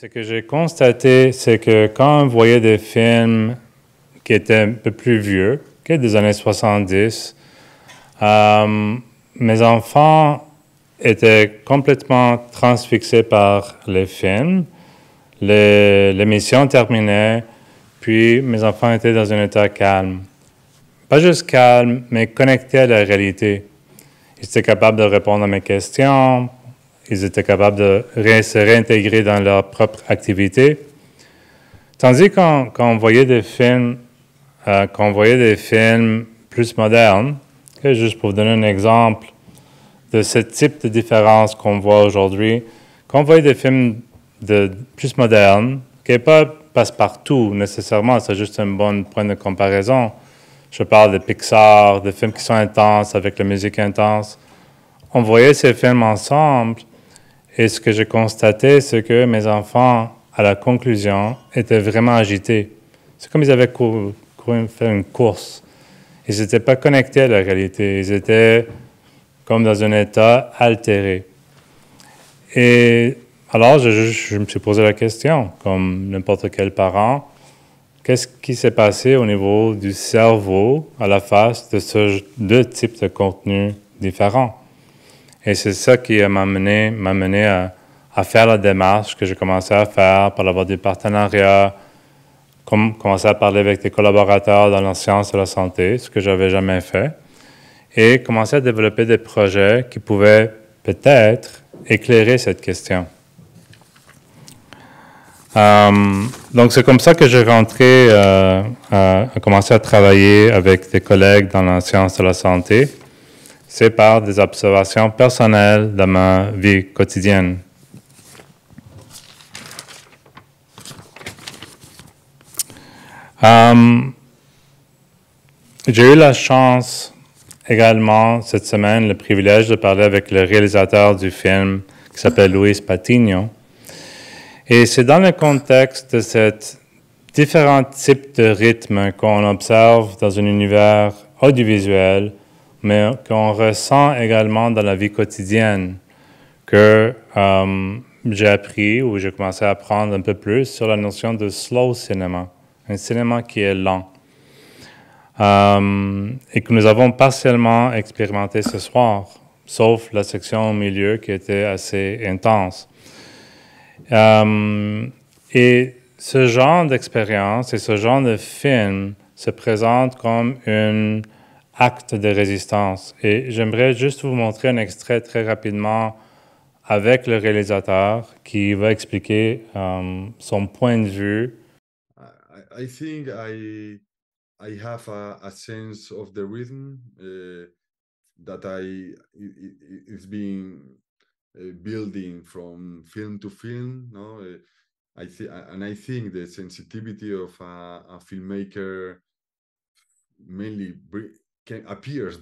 Ce que j'ai constaté, c'est que quand on voyait des films qui étaient un peu plus vieux, des années 70, mes enfants étaient complètement transfixés par les films. L'émission terminait, puis mes enfants étaient dans un état calme. Pas juste calme, mais connectés à la réalité. Ils étaient capables de répondre à mes questions, ils étaient capables de se réintégrer dans leur propre activité. Tandis qu'on voyait des films, plus modernes, juste pour vous donner un exemple de ce type de différence qu'on voit aujourd'hui, quand on voyait des films plus modernes, qui n'est pas passe-partout nécessairement, c'est juste un bon point de comparaison. Je parle de Pixar, de films qui sont intenses, avec la musique intense. On voyait ces films ensemble, et ce que j'ai constaté, c'est que mes enfants, à la conclusion, étaient vraiment agités. C'est comme ils avaient fait une course. Ils n'étaient pas connectés à la réalité. Ils étaient comme dans un état altéré. Et alors, je me suis posé la question, comme n'importe quel parent, qu'est-ce qui s'est passé au niveau du cerveau à la face de ce deux types de contenus différents? Et c'est ça qui m'a mené à faire la démarche que j'ai commencé à faire par l'avoir des partenariats, commencer à parler avec des collaborateurs dans la science de la santé, ce que je n'avais jamais fait, et commencer à développer des projets qui pouvaient peut-être éclairer cette question. Donc, c'est comme ça que j'ai rentré à commencer à travailler avec des collègues dans la science de la santé. C'est par des observations personnelles de ma vie quotidienne. J'ai eu la chance également cette semaine, le privilège de parler avec le réalisateur du film qui s'appelle Luis Patiño. Et c'est dans le contexte de ces différents types de rythmes qu'on observe dans un univers audiovisuel, mais qu'on ressent également dans la vie quotidienne, que j'ai appris ou j'ai commencé à apprendre un peu plus sur la notion de slow cinéma, un cinéma qui est lent, et que nous avons partiellement expérimenté ce soir, sauf la section au milieu qui était assez intense. Et ce genre d'expérience et ce genre de film se présente comme un acte de résistance. Et j'aimerais juste vous montrer un extrait très rapidement avec le réalisateur qui va expliquer son point de vue. I think I have a sense of the rhythm that it's being building from film to film. No, I think the sensitivity of a filmmaker mainly appears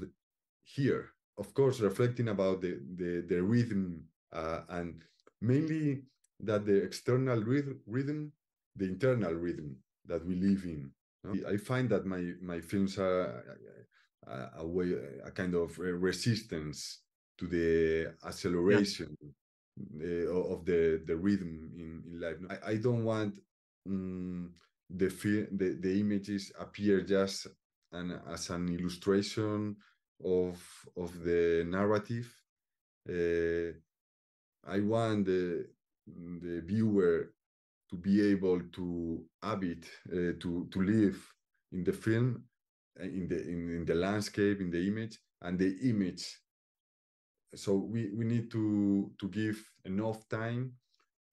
here. Of course, reflecting about the rhythm and mainly that the external rhythm, the internal rhythm that we live in. I find that my films are a kind of resistance to the acceleration of the rhythm in life. I don't want the images appear just as an illustration of the narrative. I want the viewer to be able to habit, to live in the film, in the landscape, in the image, and the image. So we need to give enough time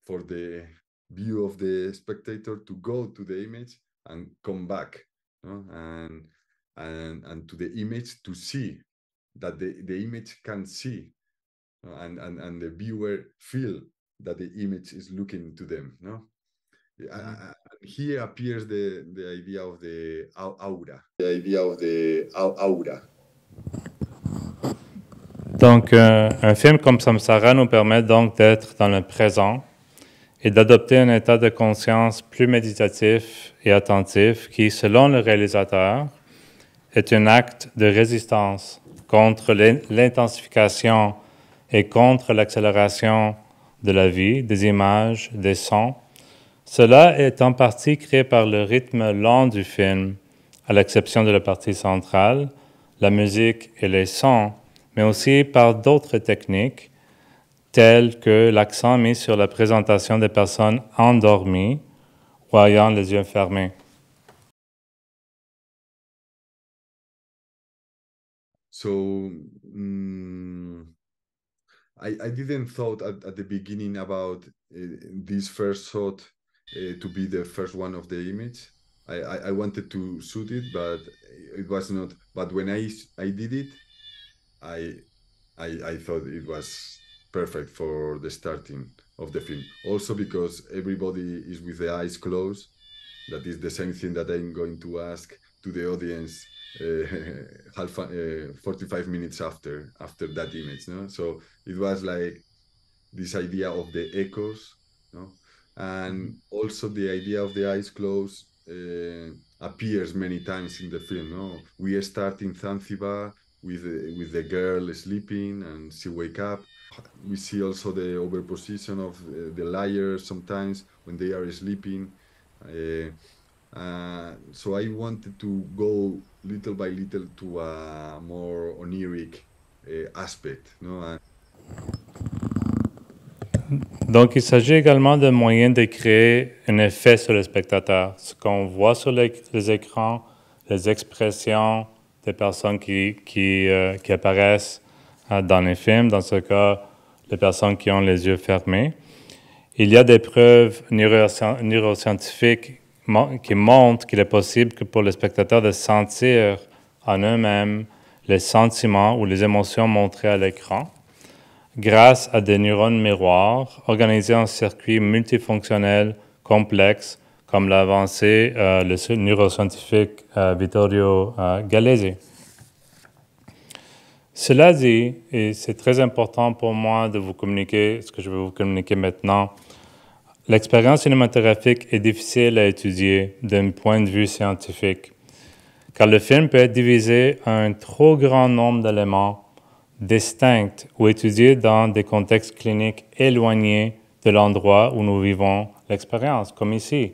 for the view of the spectator to go to the image and come back, and to the image to see that the image can see, and the viewer feel that the image is looking to them. Here appears the idea of the aura. The idea of the aura. Donc, un film comme Samsara nous permet donc d'être dans le présent et d'adopter un état de conscience plus méditatif et attentif qui, selon le réalisateur, est un acte de résistance contre l'intensification et contre l'accélération de la vie, des images, des sons, Cela est en partie créé par le rythme lent du film, à l'exception de la partie centrale, la musique et les sons, mais aussi par d'autres techniques, telles que l'accent mis sur la présentation des personnes endormies ou ayant les yeux fermés. So I didn't thought at the beginning about this first shot to be the first one of the image. I wanted to shoot it, but it was not. But when I did it, I I thought it was perfect for the starting of the film. Also because everybody is with the eyes closed. That is the same thing that I'm going to ask to the audience 45 minutes after that image. No, so it was like this idea of the echoes, no, and also the idea of the eyes closed appears many times in the film. No, we start in Zanzibar with the girl sleeping and she wake up. We see also the overposition of the liars sometimes when they are sleeping. So I wanted to go little by little to a more oniric aspect, no? Donc, il s'agit également d'un moyen de créer un effet sur le spectateur. Ce qu'on voit sur les écrans, les expressions des personnes qui apparaissent dans les films, dans ce cas, les personnes qui ont les yeux fermés. Il y a des preuves neuroscientifiques qui montrent qu'il est possible que pour les spectateurs de sentir en eux-mêmes les sentiments ou les émotions montrées à l'écran, grâce à des neurones miroirs organisés en circuits multifonctionnels complexes, comme l'a avancé le neuroscientifique Vittorio Gallese. Cela dit, et c'est très important pour moi de vous communiquer ce que je vais vous communiquer maintenant, l'expérience cinématographique est difficile à étudier d'un point de vue scientifique, car le film peut être divisé en un trop grand nombre d'éléments distincts ou étudiés dans des contextes cliniques éloignés de l'endroit où nous vivons l'expérience, comme ici.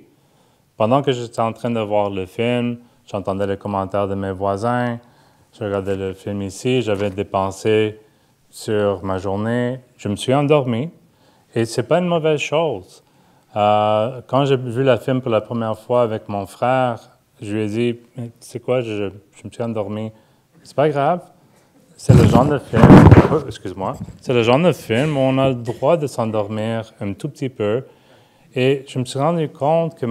Pendant que j'étais en train de voir le film, j'entendais les commentaires de mes voisins, je regardais le film ici, j'avais des pensées sur ma journée, je me suis endormi et c'est pas une mauvaise chose. Quand j'ai vu le film pour la première fois avec mon frère, je lui ai dit, tu sais quoi, je me suis endormi. C'est pas grave. C'est le genre de film, excuse-moi, c'est le genre de film où on a le droit de s'endormir un tout petit peu. Et je me suis rendu compte que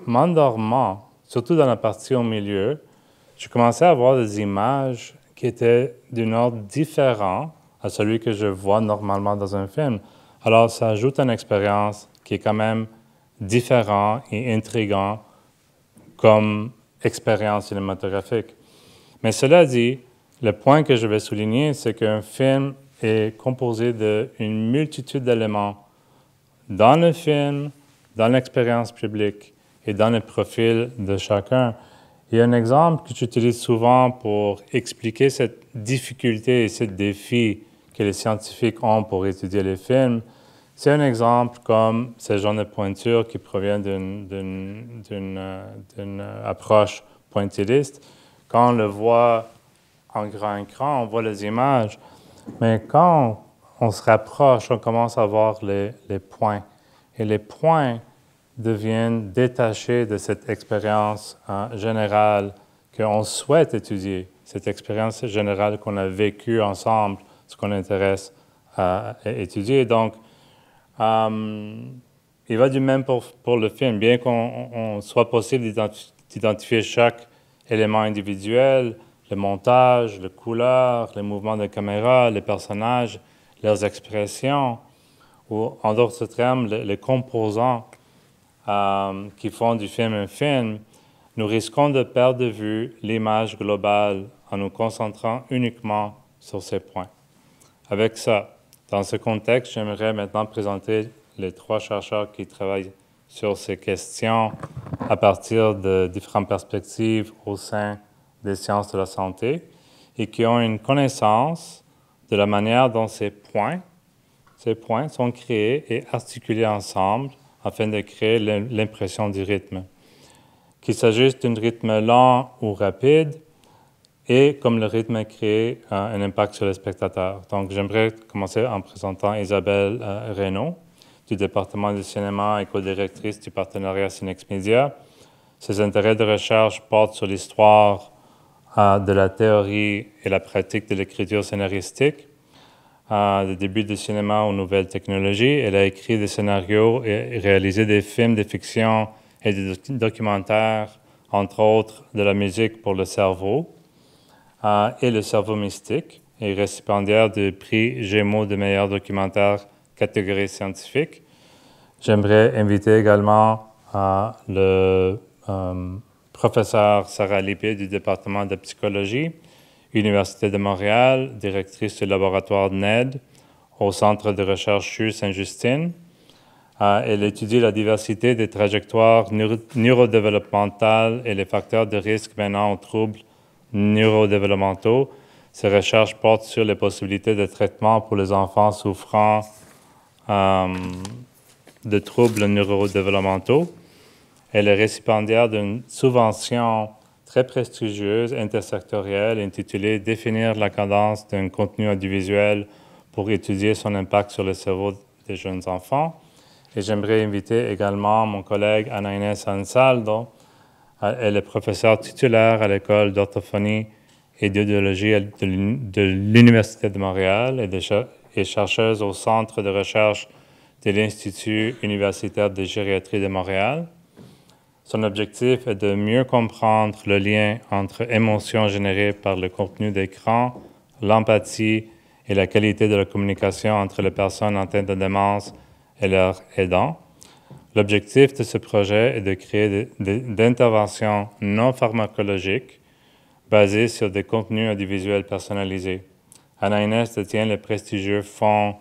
m'endormant, surtout dans la partie au milieu, je commençais à avoir des images qui étaient d'un ordre différent à celui que je vois normalement dans un film. Alors, ça ajoute une expérience qui est quand même différente et intrigante comme expérience cinématographique. Mais cela dit, le point que je vais souligner, c'est qu'un film est composé d'une multitude d'éléments dans le film, dans l'expérience publique et dans le profil de chacun. Il y a un exemple que j'utilise souvent pour expliquer cette difficulté et ce défi que les scientifiques ont pour étudier les films. C'est un exemple comme ce genre de pointure qui provient d'une approche pointilliste. Quand on le voit en grand écran, on voit les images, mais quand on se rapproche, on commence à voir les points. Et les points deviennent détachés de cette expérience générale qu'on souhaite étudier, cette expérience générale qu'on a vécue ensemble, ce qu'on intéresse à étudier. Donc, il va du même pour le film. Bien qu'on soit possible d'identifier chaque élément individuel, le montage, les couleurs, les mouvements de caméra, les personnages, leurs expressions, ou en d'autres termes, les composants qui font du film un film, nous risquons de perdre de vue l'image globale en nous concentrant uniquement sur ces points. Avec ça, dans ce contexte, j'aimerais maintenant présenter les 3 chercheurs qui travaillent sur ces questions à partir de différentes perspectives au sein des sciences de la santé et qui ont une connaissance de la manière dont ces points sont créés et articulés ensemble afin de créer l'impression du rythme. Qu'il s'agisse d'un rythme lent ou rapide, et comme le rythme est créé un impact sur les spectateurs. Donc, j'aimerais commencer en présentant Isabelle Reynaud, du département du cinéma et co-directrice du partenariat Cinexmedia. Ses intérêts de recherche portent sur l'histoire de la théorie et la pratique de l'écriture scénaristique, du début du cinéma aux nouvelles technologies. Elle a écrit des scénarios et réalisé des films de fiction et des documentaires, entre autres de la musique pour le cerveau et le cerveau mystique, et récipiendaire du prix Gémeaux de meilleur documentaire catégorie scientifique. J'aimerais inviter également le professeur Sarah Lippé du département de psychologie, Université de Montréal, directrice du laboratoire NED au Centre de recherche CHU Sainte-Justine. Elle étudie la diversité des trajectoires neurodéveloppementales et les facteurs de risque menant aux troubles neurodéveloppementaux. Ces recherches portent sur les possibilités de traitement pour les enfants souffrant de troubles neurodéveloppementaux. Elle est récipiendaire d'une subvention très prestigieuse intersectorielle intitulée « Définir la cadence d'un contenu audiovisuel pour étudier son impact sur le cerveau des jeunes enfants ». Et j'aimerais inviter également mon collègue Ana-Inés Ansaldo. Elle est professeure titulaire à l'École d'orthophonie et d'audiologie de l'Université de Montréal et chercheuse au Centre de recherche de l'Institut universitaire de gériatrie de Montréal. Son objectif est de mieux comprendre le lien entre émotions générées par le contenu d'écran, l'empathie et la qualité de la communication entre les personnes atteintes de démence et leurs aidants. L'objectif de ce projet est de créer des interventions non pharmacologiques basées sur des contenus audiovisuels personnalisés. Ana-Inés détient le prestigieux fonds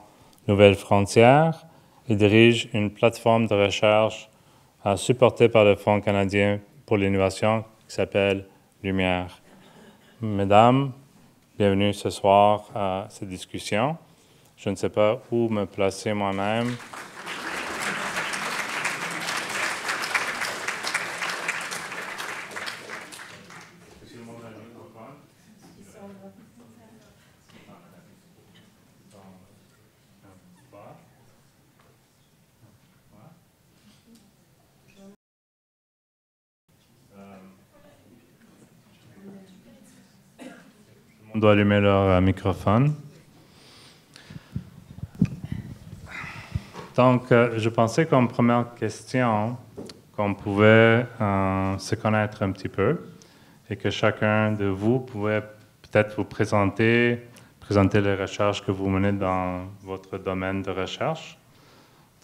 Nouvelles Frontières et dirige une plateforme de recherche supportée par le Fonds canadien pour l'innovation qui s'appelle Lumière. Mesdames, bienvenue ce soir à cette discussion. Je ne sais pas où me placer moi-même. On doit allumer leur microphone. Donc, je pensais comme première question qu'on pouvait se connaître un petit peu et que chacun de vous pouvait peut-être vous présenter les recherches que vous menez dans votre domaine de recherche.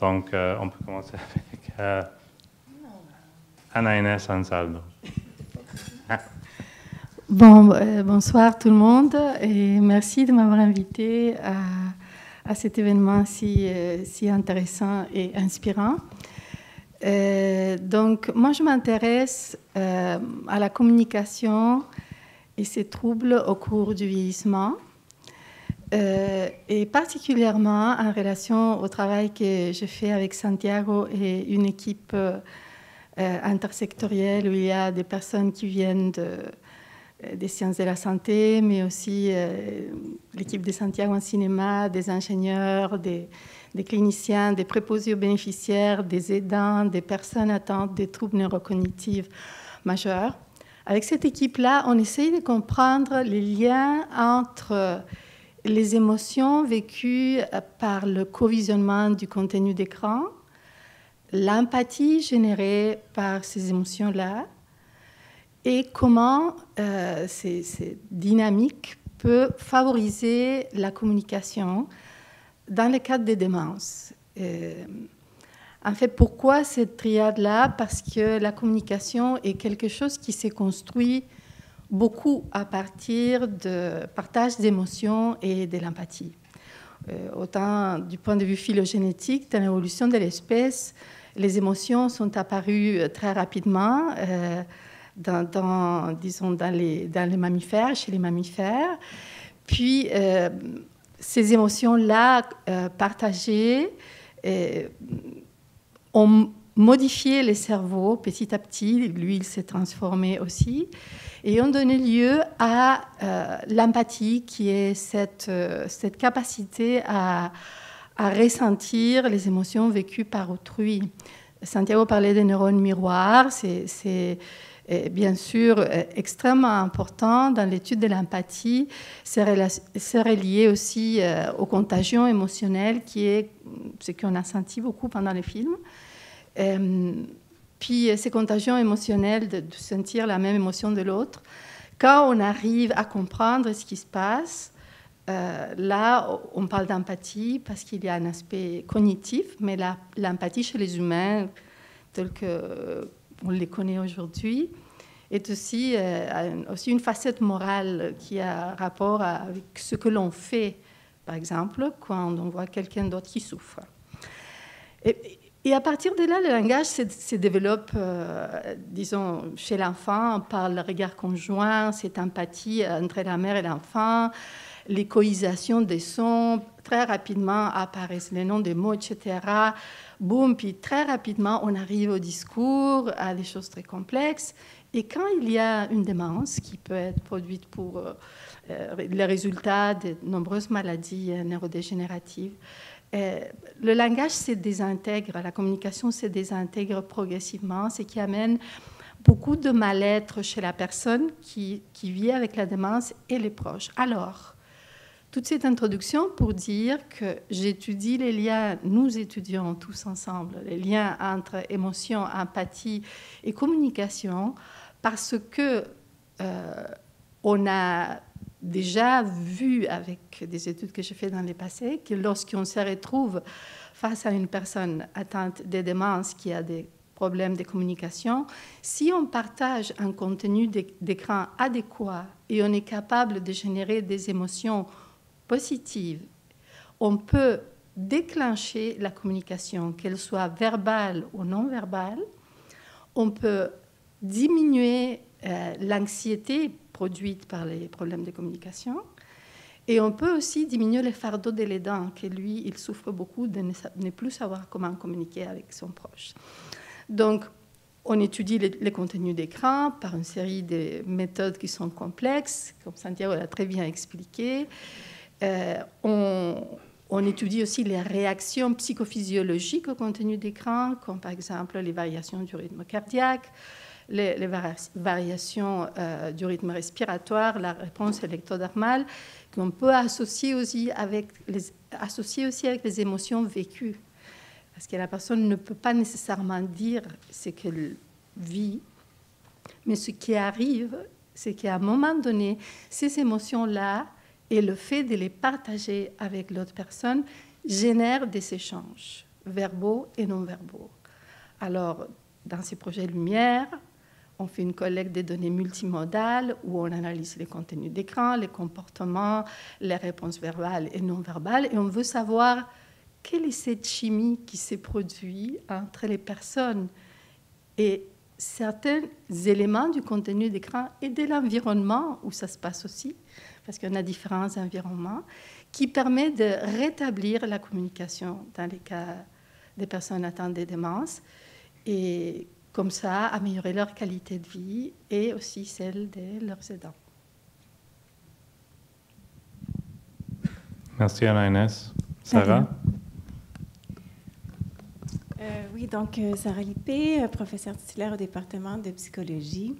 Donc, on peut commencer avec Ana-Inés Ansaldo. Bonsoir tout le monde et merci de m'avoir invité à cet événement si intéressant et inspirant. Donc, moi, je m'intéresse à la communication et ses troubles au cours du vieillissement, et particulièrement en relation au travail que je fais avec Santiago et une équipe intersectorielle où il y a des personnes qui viennent des sciences de la santé, mais aussi l'équipe de Santiago en cinéma, des ingénieurs, des cliniciens, des préposés aux bénéficiaires, des aidants, des personnes atteintes des troubles neurocognitifs majeurs. Avec cette équipe-là, on essaye de comprendre les liens entre les émotions vécues par le co-visionnement du contenu d'écran, l'empathie générée par ces émotions-là, et comment ces dynamiques peuvent favoriser la communication dans le cadre des démences. En fait, pourquoi cette triade-là? Parce que la communication est quelque chose qui s'est construit beaucoup à partir de partage d'émotions et de l'empathie. Autant du point de vue phylogénétique, dans l'évolution de l'espèce, les émotions sont apparues très rapidement, dans les mammifères, chez les mammifères. Puis, ces émotions-là partagées ont modifié les cerveaux petit à petit. Lui, il s'est transformé aussi. Et ont donné lieu à l'empathie, qui est cette capacité à ressentir les émotions vécues par autrui. Santiago parlait des neurones miroirs, c'est bien sûr extrêmement important dans l'étude de l'empathie. C'est relié aussi aux contagions émotionnelles, qui est ce qu'on a senti beaucoup pendant les films. Puis ces contagions émotionnelles, de sentir la même émotion de l'autre, quand on arrive à comprendre ce qui se passe, là, on parle d'empathie parce qu'il y a un aspect cognitif, mais l'empathie chez les humains, telle qu'on les connaît aujourd'hui, est aussi une facette morale qui a rapport avec ce que l'on fait, par exemple, quand on voit quelqu'un d'autre qui souffre. Et à partir de là, le langage se développe, disons, chez l'enfant, par le regard conjoint, cette empathie entre la mère et l'enfant, l'échoïsation des sons. Très rapidement apparaissent les noms des mots, etc. Boum, puis très rapidement, on arrive au discours, à des choses très complexes. Et quand il y a une démence qui peut être produite pour les résultats de nombreuses maladies neurodégénératives, le langage se désintègre, la communication se désintègre progressivement, ce qui amène beaucoup de mal-être chez la personne qui vit avec la démence et les proches. Alors, toute cette introduction pour dire que j'étudie les liens, nous étudions tous ensemble, les liens entre émotion, empathie et communication, parce que on a déjà vu avec des études que j'ai faites dans le passé que lorsqu'on se retrouve face à une personne atteinte de démence qui a des problèmes de communication, si on partage un contenu d'écran adéquat et on est capable de générer des émotions positives, on peut déclencher la communication, qu'elle soit verbale ou non verbale. On peut diminuer l'anxiété produite par les problèmes de communication. Et on peut aussi diminuer le fardeau de l'aidant, que lui, il souffre beaucoup de ne plus savoir comment communiquer avec son proche. Donc, on étudie les contenus d'écran par une série de méthodes qui sont complexes, comme Santiago l'a très bien expliqué. On étudie aussi les réactions psychophysiologiques au contenu d'écran, comme par exemple les variations du rythme cardiaque, les variations du rythme respiratoire, la réponse électrodermale, qu'on peut associer aussi avec les émotions vécues. Parce que la personne ne peut pas nécessairement dire ce qu'elle vit, mais ce qui arrive, c'est qu'à un moment donné, ces émotions-là et le fait de les partager avec l'autre personne génère des échanges verbaux et non verbaux. Alors, dans ces projets Lumière, on fait une collecte des données multimodales où on analyse les contenus d'écran, les comportements, les réponses verbales et non verbales, et on veut savoir quelle est cette chimie qui s'est produite entre les personnes et certains éléments du contenu d'écran et de l'environnement où ça se passe aussi, parce qu'on a différents environnements, qui permettent de rétablir la communication dans les cas des personnes atteintes de démence et comme ça améliorer leur qualité de vie et aussi celle de leurs aidants. Merci Anna-Inès. Sarah? Oui, donc Sarah Lippé, professeure titulaire au département de psychologie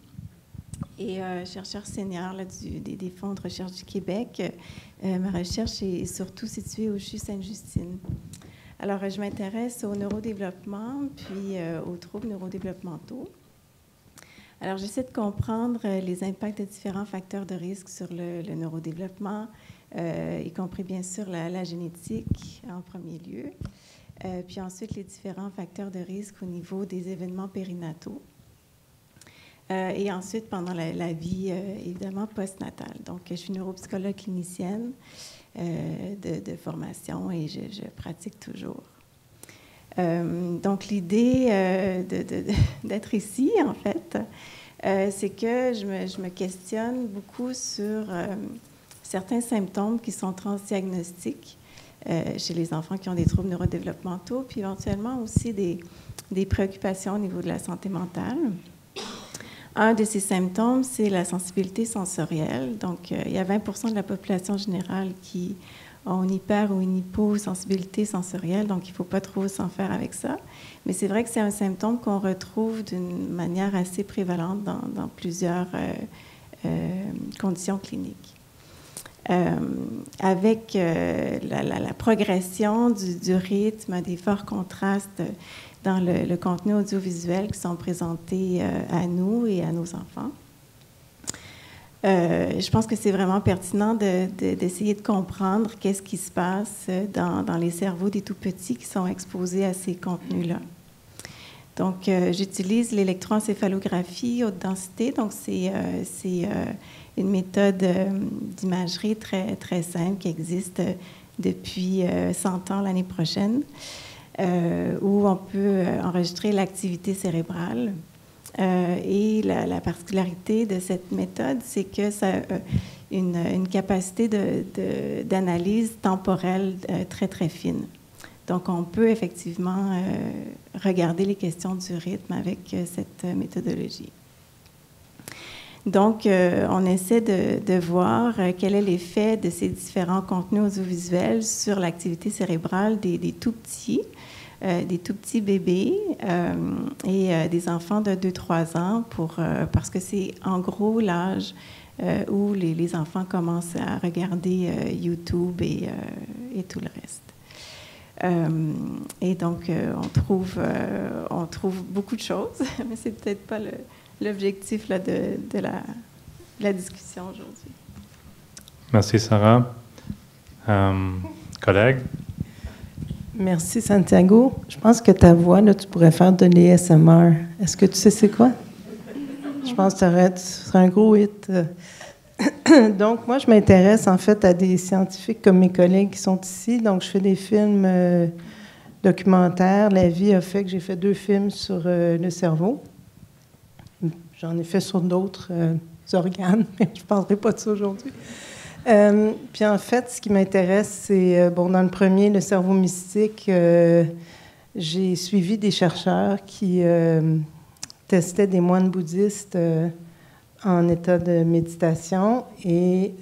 et chercheur senior là, des fonds de recherche du Québec. Ma recherche est surtout située au CHU Sainte-Justine. Alors, je m'intéresse au neurodéveloppement puis aux troubles neurodéveloppementaux. Alors, j'essaie de comprendre les impacts de différents facteurs de risque sur le neurodéveloppement, y compris bien sûr la génétique en premier lieu. Puis ensuite, les différents facteurs de risque au niveau des événements périnataux. Et ensuite, pendant la vie, évidemment, postnatale. Donc, je suis neuropsychologue clinicienne de formation et je pratique toujours. Donc, l'idée d'être ici, en fait, c'est que je me questionne beaucoup sur certains symptômes qui sont transdiagnostiques chez les enfants qui ont des troubles neurodéveloppementaux, puis éventuellement aussi des des préoccupations au niveau de la santé mentale. Un de ces symptômes, c'est la sensibilité sensorielle. Donc, il y a 20% de la population générale qui ont une hyper ou une hyposensibilité sensorielle, donc il ne faut pas trop s'en faire avec ça. Mais c'est vrai que c'est un symptôme qu'on retrouve d'une manière assez prévalente dans plusieurs conditions cliniques. Avec la progression du rythme, des forts contrastes dans le contenu audiovisuel qui sont présentés à nous et à nos enfants. Je pense que c'est vraiment pertinent d'essayer de comprendre qu'est-ce qui se passe dans les cerveaux des tout-petits qui sont exposés à ces contenus-là. Donc, j'utilise l'électroencéphalographie haute densité. Donc, c'est une méthode d'imagerie très, très simple qui existe depuis 100 ans l'année prochaine, où on peut enregistrer l'activité cérébrale. Et la particularité de cette méthode, c'est que ça a une capacité d'analyse temporelle très, très fine. Donc, on peut effectivement regarder les questions du rythme avec cette méthodologie. Donc, on essaie de voir quel est l'effet de ces différents contenus audiovisuels sur l'activité cérébrale des tout-petits. Des tout-petits bébés et des enfants de 2-3 ans parce que c'est en gros l'âge où les enfants commencent à regarder YouTube et tout le reste. Et donc, on trouve beaucoup de choses, mais c'est peut-être pas l'objectif là, de la discussion aujourd'hui. Merci, Sarah. Collègue? Merci, Santiago. Je pense que ta voix, là, tu pourrais faire de l'ASMR. Est-ce que tu sais c'est quoi? Je pense que ce serait un gros hit. Donc, moi, je m'intéresse en fait à des scientifiques comme mes collègues qui sont ici. Donc, je fais des films documentaires. La vie a fait que j'ai fait 2 films sur le cerveau. J'en ai fait sur d'autres organes, mais je ne parlerai pas de ça aujourd'hui. Puis en fait, ce qui m'intéresse, c'est, dans le premier, le cerveau mystique, j'ai suivi des chercheurs qui testaient des moines bouddhistes en état de méditation et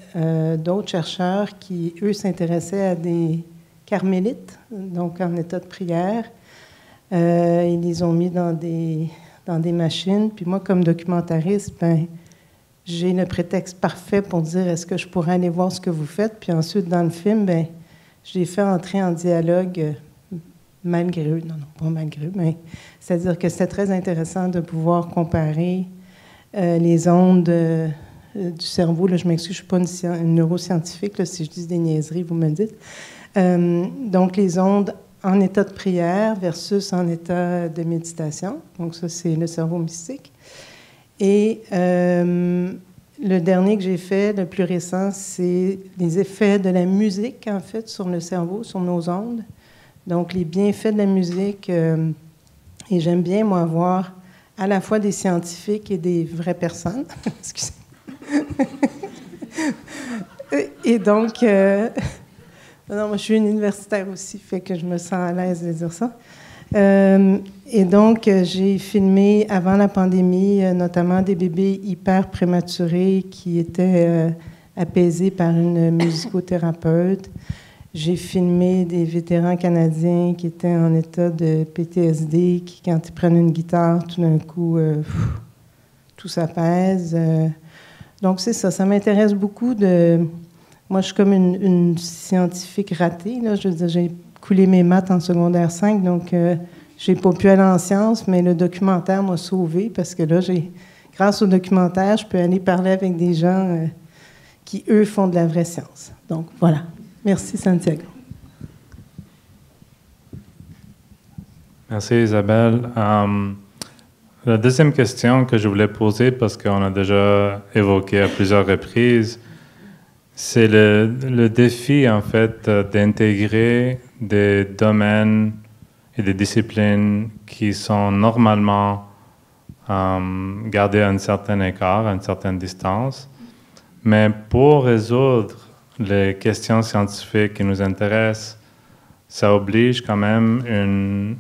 d'autres chercheurs qui, eux, s'intéressaient à des carmélites, donc en état de prière. Ils les ont mis dans des machines. Puis moi, comme documentariste, j'ai le prétexte parfait pour dire est-ce que je pourrais aller voir ce que vous faites. Puis ensuite, dans le film, je l'ai fait entrer en dialogue malgré eux. Non, pas malgré eux, mais c'est-à-dire que c'était très intéressant de pouvoir comparer les ondes du cerveau. Là, je m'excuse, je ne suis pas une neuroscientifique. Là, si je dis des niaiseries, vous me le dites. Donc, les ondes en état de prière versus en état de méditation. Donc, ça, c'est le cerveau mystique. Et le dernier que j'ai fait, le plus récent, c'est les effets de la musique, en fait, sur le cerveau, sur nos ondes. Donc, les bienfaits de la musique. Et j'aime bien, moi, voir à la fois des scientifiques et des vraies personnes. Excusez. Et donc, non, moi, je suis une universitaire aussi, fait que je me sens à l'aise de dire ça. Et donc, j'ai filmé avant la pandémie, notamment des bébés hyper prématurés qui étaient apaisés par une musicothérapeute. J'ai filmé des vétérans canadiens qui étaient en état de PTSD, qui, quand ils prennent une guitare, tout d'un coup, tout s'apaise. Donc, c'est ça. Ça m'intéresse beaucoup de... Moi, je suis comme une scientifique ratée, là. Je veux dire, j'ai coulé mes maths en secondaire 5, donc j'ai pas pu aller en sciences, mais le documentaire m'a sauvée parce que là, grâce au documentaire, je peux aller parler avec des gens qui, eux, font de la vraie science. Donc, voilà. Merci, Santiago. Merci, Isabelle. La deuxième question que je voulais poser, parce qu'on a déjà évoqué à plusieurs reprises, c'est le défi, en fait, d'intégrer des domaines et des disciplines qui sont normalement gardées à un certain écart, à une certaine distance. Mais pour résoudre les questions scientifiques qui nous intéressent, ça oblige quand même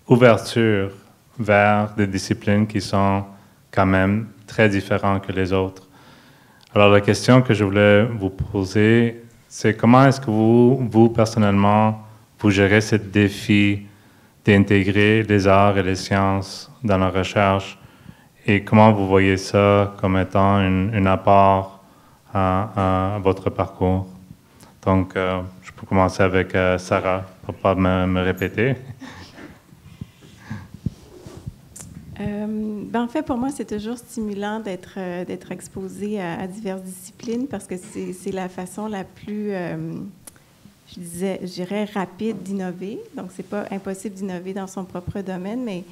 ouverture vers des disciplines qui sont quand même très différentes que les autres. Alors, la question que je voulais vous poser, c'est comment est-ce que vous personnellement, vous gérez ce défi d'intégrer les arts et les sciences dans la recherche et comment vous voyez ça comme étant un apport à votre parcours? Donc, je peux commencer avec Sarah, pour ne pas me répéter. En fait, pour moi, c'est toujours stimulant d'être exposé à diverses disciplines parce que c'est la façon la plus, je dirais, rapide d'innover. Donc, c'est pas impossible d'innover dans son propre domaine, mais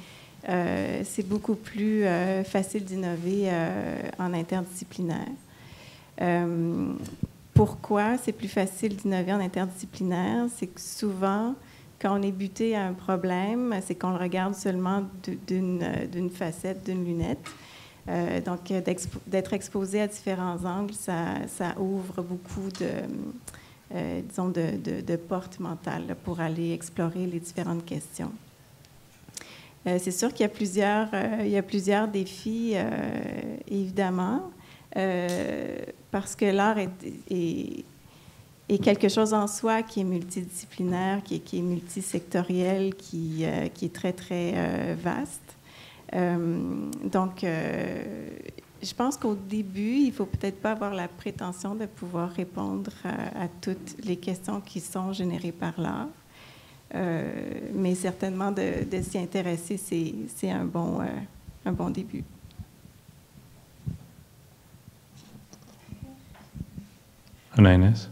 c'est beaucoup plus facile d'innover en interdisciplinaire. Pourquoi c'est plus facile d'innover en interdisciplinaire? C'est que souvent, quand on est buté à un problème, c'est qu'on le regarde seulement d'une facette, d'une lunette. Donc, d'être exposé à différents angles, ça ouvre beaucoup de portes mentales là, pour aller explorer les différentes questions. C'est sûr qu'il y a plusieurs défis, évidemment, parce que l'art est quelque chose en soi qui est multidisciplinaire, qui est multisectoriel, qui est très, très vaste. Donc, je pense qu'au début, il ne faut peut-être pas avoir la prétention de pouvoir répondre à toutes les questions qui sont générées par l'art. Mais certainement, de s'y intéresser, c'est un bon début. Anaïs?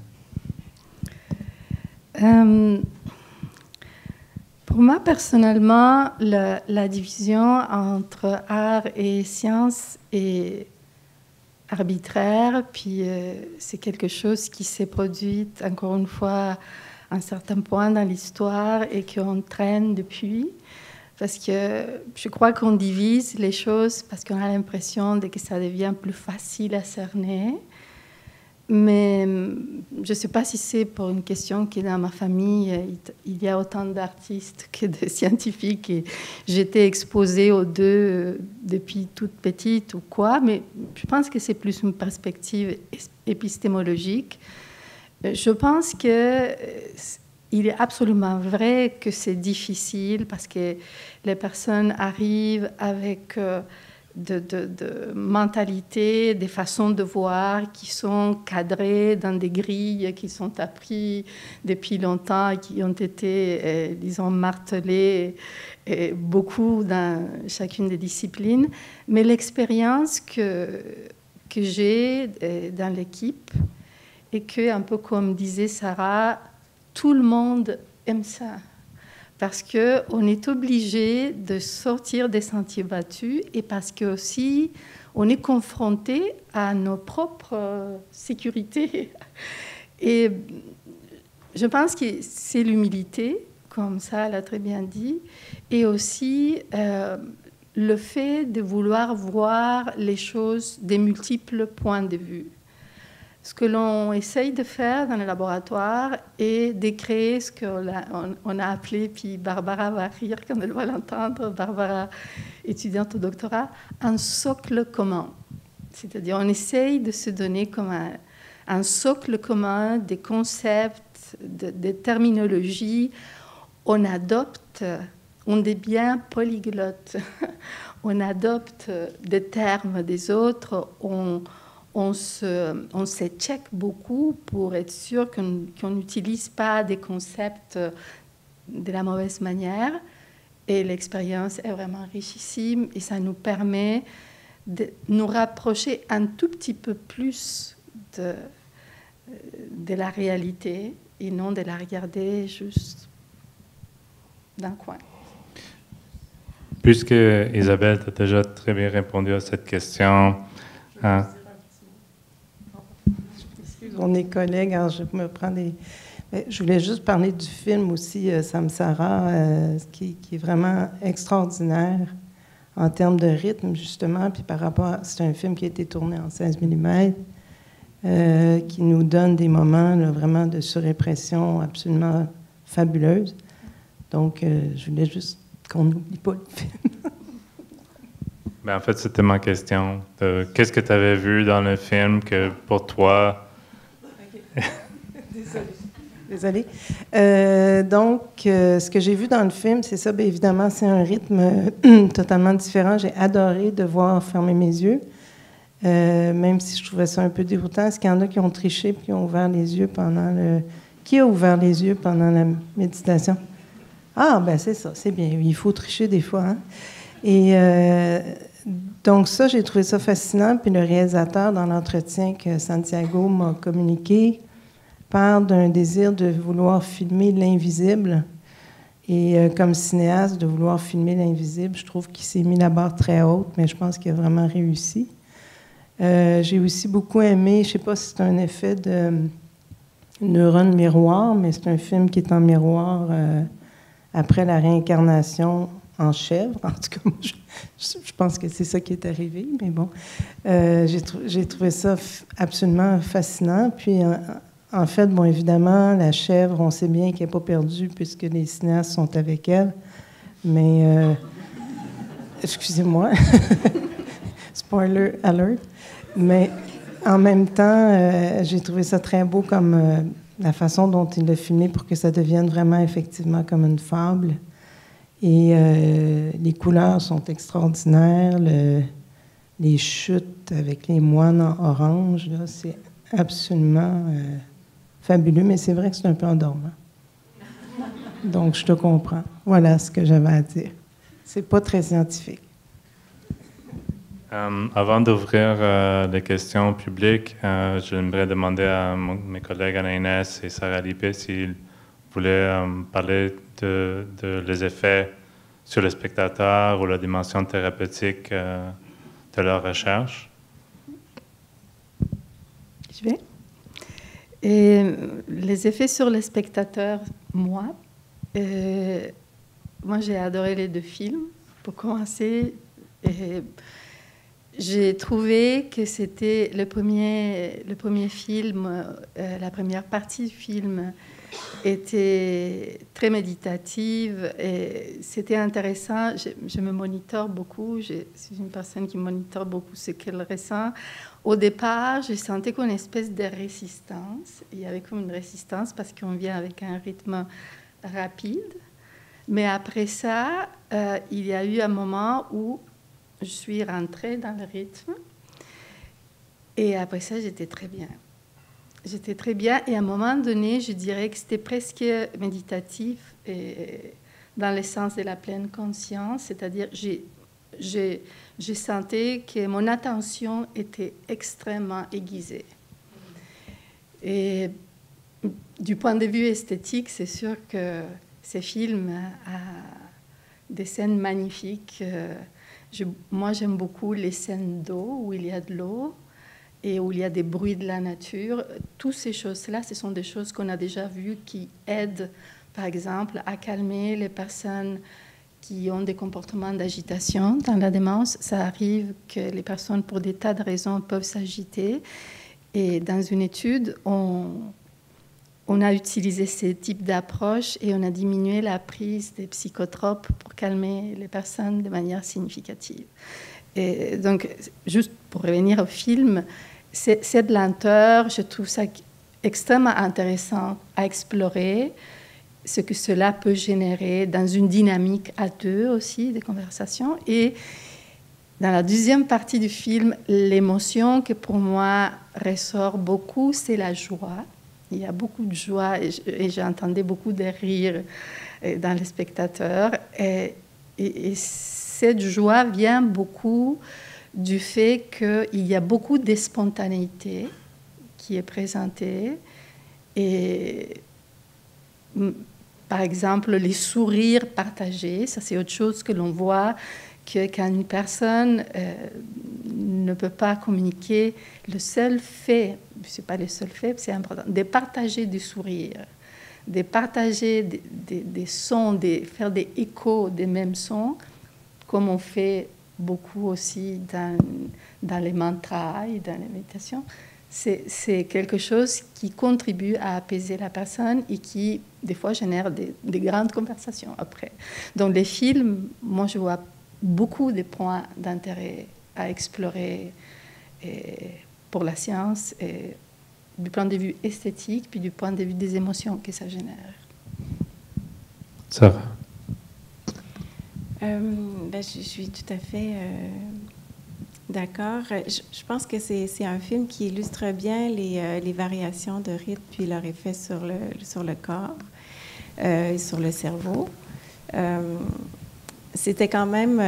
Pour moi, personnellement, la division entre art et sciences est arbitraire, puis c'est quelque chose qui s'est produit, encore une fois, à un certain point dans l'histoire et qu'on traîne depuis. Parce que je crois qu'on divise les choses parce qu'on a l'impression que ça devient plus facile à cerner. Mais je ne sais pas si c'est pour une question que dans ma famille, il y a autant d'artistes que de scientifiques et j'étais exposée aux deux depuis toute petite ou quoi, mais je pense que c'est plus une perspective épistémologique. Je pense qu'il est absolument vrai que c'est difficile parce que les personnes arrivent avec de mentalités, des façons de voir qui sont cadrées dans des grilles qui sont apprises depuis longtemps et qui ont été, disons, martelées beaucoup dans chacune des disciplines. Mais l'expérience que j'ai dans l'équipe est que, un peu comme disait Sarah, tout le monde aime ça. Parce qu'on est obligé de sortir des sentiers battus et parce que aussi on est confronté à nos propres sécurités. Et je pense que c'est l'humilité, comme ça elle a très bien dit, et aussi le fait de vouloir voir les choses des multiples points de vue. Ce que l'on essaye de faire dans le laboratoire est de créer ce qu'on a appelé, puis Barbara va rire quand elle va l'entendre, Barbara, étudiante au doctorat, un socle commun. C'est-à-dire on essaye de se donner comme un socle commun des concepts, des terminologies. On adopte, on devient polyglotte, on adopte des termes des autres, on se check beaucoup pour être sûr qu'on n'utilise pas des concepts de la mauvaise manière. Et l'expérience est vraiment richissime et ça nous permet de nous rapprocher un tout petit peu plus de la réalité et non de la regarder juste d'un coin. Puisque Isabelle a déjà très bien répondu à cette question, hein? On est collègues, alors je me prends des... Je voulais juste parler du film aussi, Samsara, qui est vraiment extraordinaire en termes de rythme, justement, puis par rapport à... C'est un film qui a été tourné en 16 mm, qui nous donne des moments là, vraiment de surrépression absolument fabuleuse. Donc, je voulais juste qu'on n'oublie pas le film. Ben, en fait, c'était ma question. Qu'est-ce que tu avais vu dans le film que pour toi... Désolée. Donc, ce que j'ai vu dans le film, c'est ça, bien évidemment, c'est un rythme totalement différent. J'ai adoré devoir fermer mes yeux, même si je trouvais ça un peu déroutant. Est-ce qu'il y en a qui ont triché et qui ont ouvert les yeux pendant le... Qui a ouvert les yeux pendant la méditation? Ah, ben c'est ça, c'est bien. Il faut tricher des fois, hein? Et donc ça, j'ai trouvé ça fascinant. Puis le réalisateur, dans l'entretien que Santiago m'a communiqué, parle d'un désir de vouloir filmer l'invisible. Et comme cinéaste, de vouloir filmer l'invisible, je trouve qu'il s'est mis la barre très haute, mais je pense qu'il a vraiment réussi. J'ai aussi beaucoup aimé, je ne sais pas si c'est un effet de neurone miroir, mais c'est un film qui est en miroir après la réincarnation en chèvre. En tout cas, moi, je pense que c'est ça qui est arrivé, mais bon. J'ai trouvé ça absolument fascinant. Puis, en fait, bon, évidemment, la chèvre, on sait bien qu'elle n'est pas perdue puisque les cinéastes sont avec elle. Mais, excusez-moi, spoiler alert. Mais en même temps, j'ai trouvé ça très beau comme la façon dont il l'a filmé pour que ça devienne vraiment effectivement comme une fable. Et les couleurs sont extraordinaires. Les chutes avec les moines en orange, là, c'est absolument fabuleux, mais c'est vrai que c'est un peu endormant. Donc, je te comprends. Voilà ce que j'avais à dire. C'est pas très scientifique. Avant d'ouvrir les questions publiques, j'aimerais demander à mes collègues Anna-Inès et Sarah Lippé s'ils voulaient parler de les effets sur le spectateur ou la dimension thérapeutique de leur recherche. Je vais. Et les effets sur le spectateur, moi j'ai adoré les deux films. Pour commencer, j'ai trouvé que c'était le premier film, la première partie du film était très méditative et c'était intéressant. Je me monitore beaucoup, je suis une personne qui monitore beaucoup ce qu'elle ressent. Au départ, je sentais comme une espèce de résistance. Il y avait comme une résistance parce qu'on vient avec un rythme rapide. Mais après ça, il y a eu un moment où je suis rentrée dans le rythme. Et après ça, j'étais très bien. J'étais très bien. Et à un moment donné, je dirais que c'était presque méditatif et dans le sens de la pleine conscience. C'est-à-dire, je sentais que mon attention était extrêmement aiguisée. Et du point de vue esthétique, c'est sûr que ce film a des scènes magnifiques. Moi, j'aime beaucoup les scènes d'eau, où il y a de l'eau et où il y a des bruits de la nature. Toutes ces choses-là, ce sont des choses qu'on a déjà vues qui aident, par exemple, à calmer les personnes qui ont des comportements d'agitation dans la démence. Ça arrive que les personnes, pour des tas de raisons, peuvent s'agiter. Et dans une étude, on a utilisé ces types d'approches et on a diminué la prise des psychotropes pour calmer les personnes de manière significative. Et donc, juste pour revenir au film, cette lenteur, je trouve ça extrêmement intéressant à explorer, ce que cela peut générer dans une dynamique à deux aussi, des conversations. Et dans la deuxième partie du film, l'émotion que pour moi ressort beaucoup, c'est la joie. Il y a beaucoup de joie et j'entendais beaucoup de rires dans les spectateurs. Et cette joie vient beaucoup du fait qu'il y a beaucoup de spontanéité qui est présentée. Et par exemple, les sourires partagés, ça c'est autre chose que l'on voit, que quand une personne ne peut pas communiquer, le seul fait, c'est pas le seul fait, c'est important, de partager des sourires, de partager des sons, de faire des échos des mêmes sons, comme on fait beaucoup aussi dans les mantras et dans les méditations, c'est quelque chose qui contribue à apaiser la personne et qui, des fois, génère des grandes conversations après. Dans les films, moi, je vois beaucoup de points d'intérêt à explorer pour la science, et du point de vue esthétique, puis du point de vue des émotions que ça génère. Sarah? Je suis tout à fait d'accord. Je pense que c'est un film qui illustre bien les variations de rythme puis leur effet sur le corps et sur le cerveau. C'était quand même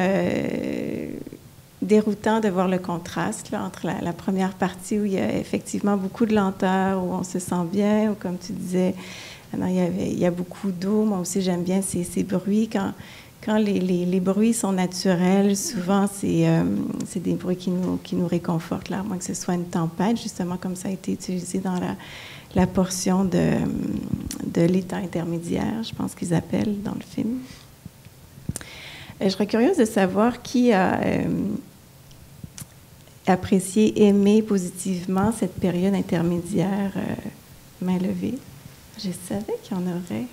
déroutant de voir le contraste là, entre la première partie où il y a effectivement beaucoup de lenteur, où on se sent bien, ou comme tu disais, il y a beaucoup d'eau. Moi aussi, j'aime bien ces bruits. Quand les bruits sont naturels, souvent, c'est des bruits qui nous réconfortent, là, à moins que ce soit une tempête, justement, comme ça a été utilisé dans la portion de l'état intermédiaire, je pense qu'ils appellent dans le film. Je serais curieuse de savoir qui a apprécié, aimé positivement cette période intermédiaire, main levée. Je savais qu'il y en aurait.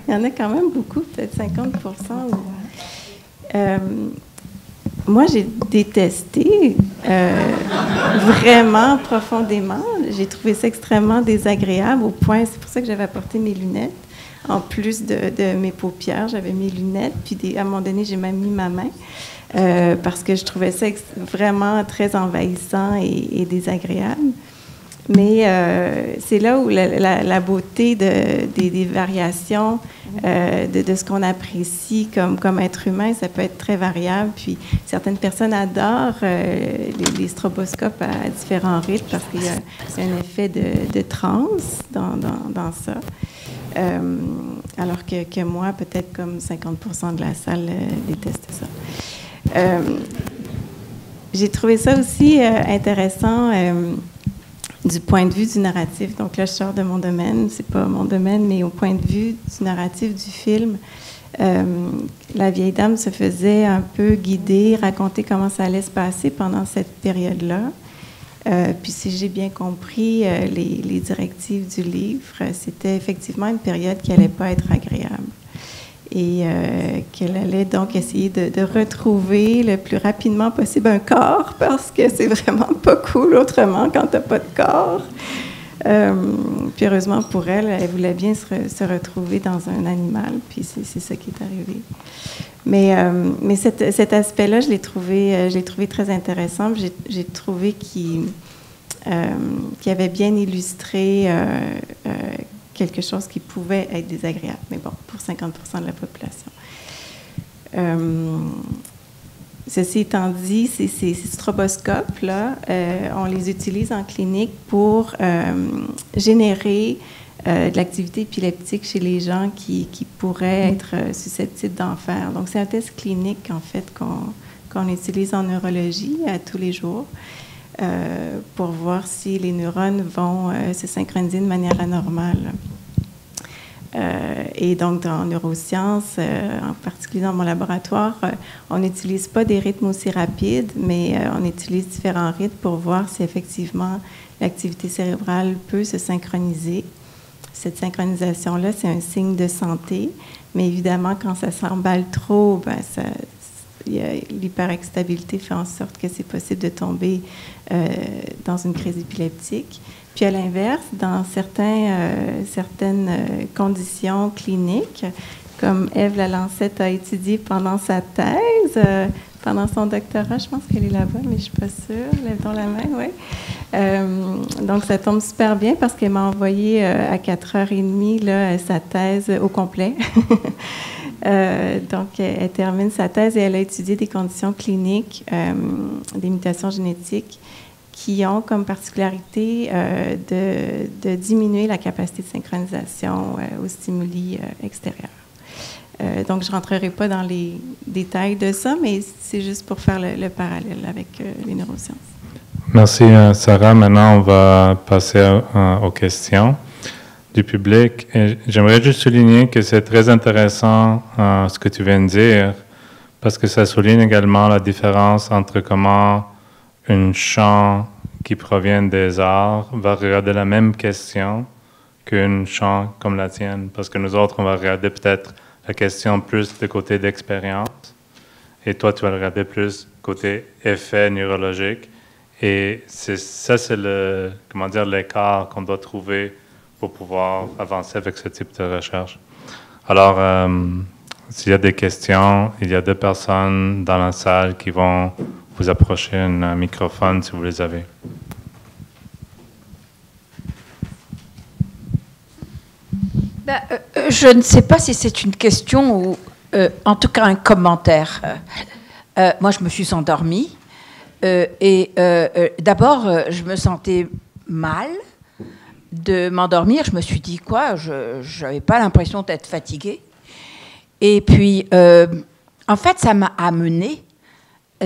Il y en a quand même beaucoup, peut-être 50%. Moi, j'ai détesté vraiment profondément. J'ai trouvé ça extrêmement désagréable au point, c'est pour ça que j'avais apporté mes lunettes. En plus de mes paupières, j'avais mes lunettes, puis à un moment donné, j'ai même mis ma main parce que je trouvais ça vraiment très envahissant et désagréable. Mais c'est là où la beauté des variations, de ce qu'on apprécie comme être humain, ça peut être très variable. Puis certaines personnes adorent les stroboscopes à différents rythmes parce qu'il y a un effet de transe dans ça. Alors que moi, peut-être comme 50% de la salle déteste ça. J'ai trouvé ça aussi intéressant du point de vue du narratif. Donc là, je sors de mon domaine, c'est pas mon domaine, mais au point de vue du narratif du film, la vieille dame se faisait un peu guider, raconter comment ça allait se passer pendant cette période-là. Puis si j'ai bien compris les directives du livre, c'était effectivement une période qui n'allait pas être agréable et qu'elle allait donc essayer de retrouver le plus rapidement possible un corps parce que c'est vraiment pas cool autrement quand t'as pas de corps. Puis heureusement pour elle, elle voulait bien se retrouver dans un animal, puis c'est ça qui est arrivé. Mais cet aspect-là, je l'ai trouvé très intéressant. J'ai trouvé qu'il avait bien illustré quelque chose qui pouvait être désagréable, mais bon, pour 50% de la population. Ceci étant dit, ces stroboscopes-là, on les utilise en clinique pour générer de l'activité épileptique chez les gens qui pourraient être susceptibles d'en faire. Donc, c'est un test clinique, en fait, qu'on utilise en neurologie à tous les jours pour voir si les neurones vont se synchroniser de manière anormale. Et donc, en neurosciences, en particulier dans mon laboratoire, on n'utilise pas des rythmes aussi rapides, mais on utilise différents rythmes pour voir si effectivement l'activité cérébrale peut se synchroniser. Cette synchronisation-là, c'est un signe de santé, mais évidemment, quand ça s'emballe trop, l'hyperexcitabilité fait en sorte que c'est possible de tomber dans une crise épileptique. Puis à l'inverse, dans certaines conditions cliniques, comme Ève Lalancette a étudié pendant sa thèse, pendant son doctorat, je pense qu'elle est là-bas, mais je ne suis pas sûre, lève dans la main, oui. Donc ça tombe super bien parce qu'elle m'a envoyé à 4h30 là, sa thèse au complet. Donc, elle termine sa thèse et elle a étudié des conditions cliniques, des mutations génétiques qui ont comme particularité de diminuer la capacité de synchronisation aux stimuli extérieurs. Donc, je ne rentrerai pas dans les détails de ça, mais c'est juste pour faire le parallèle avec les neurosciences. Merci, Sarah. Maintenant, on va passer aux questions du public. Et j'aimerais juste souligner que c'est très intéressant ce que tu viens de dire, parce que ça souligne également la différence entre comment un chant qui proviennent des arts va regarder la même question qu'un chant comme la tienne, parce que nous autres, on va regarder peut-être la question plus du côté d'expérience, et toi, tu vas regarder plus côté effet neurologique. Et ça, c'est l'écart qu'on doit trouver pour pouvoir avancer avec ce type de recherche. Alors, s'il y a des questions, il y a 2 personnes dans la salle qui vont vous approcher un microphone si vous les avez. Je ne sais pas si c'est une question ou en tout cas un commentaire. Moi, je me suis endormie d'abord, je me sentais mal de m'endormir. Je me suis dit quoi? Je n'avais pas l'impression d'être fatiguée. Et puis, en fait, ça m'a amené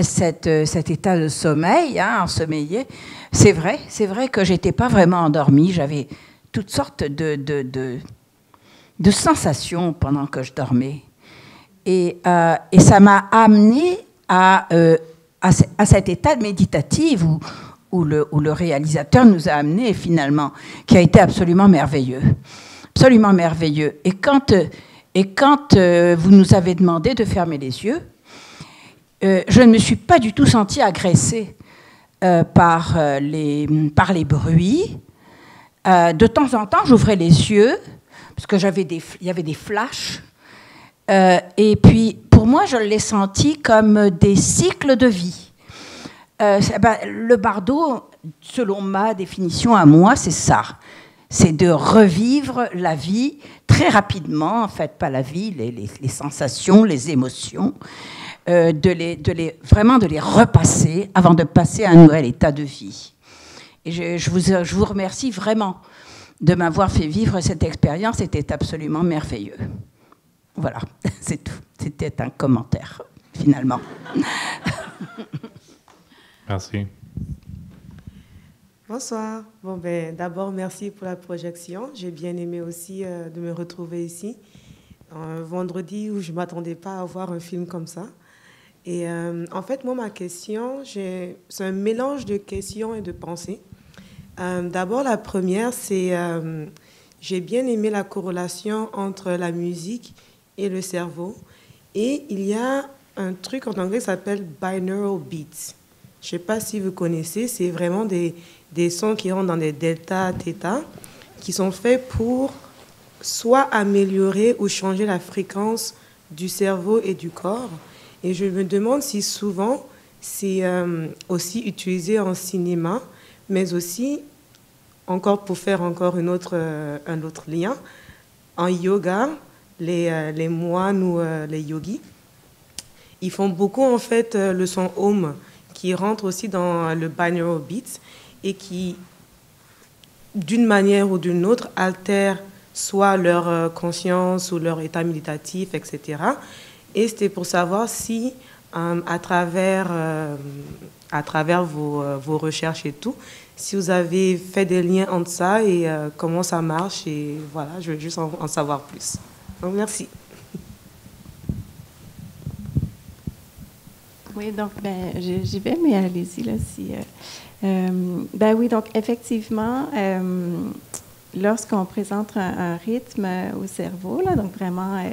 cet état de sommeil, ensommeillé. C'est vrai que j'étais pas vraiment endormie. J'avais toutes sortes de sensations pendant que je dormais. Et ça m'a amené à cet état méditatif où le réalisateur nous a amenés finalement, qui a été absolument merveilleux. Absolument merveilleux. Et quand vous nous avez demandé de fermer les yeux, je ne me suis pas du tout sentie agressée par les bruits. De temps en temps, j'ouvrais les yeux, parce que il y avait des flashs. Et puis, pour moi, je l'ai senti comme des cycles de vie. Le bardo, selon ma définition à moi, c'est ça. C'est de revivre la vie très rapidement, en fait, pas la vie, les sensations, les émotions, vraiment de les repasser avant de passer à un nouvel état de vie. Et je vous remercie vraiment de m'avoir fait vivre cette expérience. C'était absolument merveilleux. Voilà, c'est tout. C'était un commentaire, finalement. Merci. Bonsoir. D'abord, merci pour la projection. J'ai bien aimé aussi de me retrouver ici, un vendredi où je ne m'attendais pas à voir un film comme ça. Et en fait, moi, ma question, c'est un mélange de questions et de pensées. D'abord, la première, c'est j'ai bien aimé la corrélation entre la musique et le cerveau. Et il y a un truc en anglais qui s'appelle binaural beats. Je ne sais pas si vous connaissez, c'est vraiment des sons qui rentrent dans des delta, theta, qui sont faits pour soit améliorer ou changer la fréquence du cerveau et du corps. Et je me demande si souvent c'est aussi utilisé en cinéma, mais aussi, encore pour faire encore un autre lien, en yoga, les moines ou les yogis, ils font beaucoup en fait le son Om, qui rentre aussi dans le binaural beats et qui, d'une manière ou d'une autre, altère soit leur conscience ou leur état méditatif, etc. Et c'était pour savoir si, à travers vos recherches et tout, si vous avez fait des liens entre ça et comment ça marche. Et voilà, je veux juste en savoir plus. Donc, merci. Oui, donc, j'y vais, mais allez-y, là, si... oui, donc, effectivement, lorsqu'on présente un rythme au cerveau, là, donc vraiment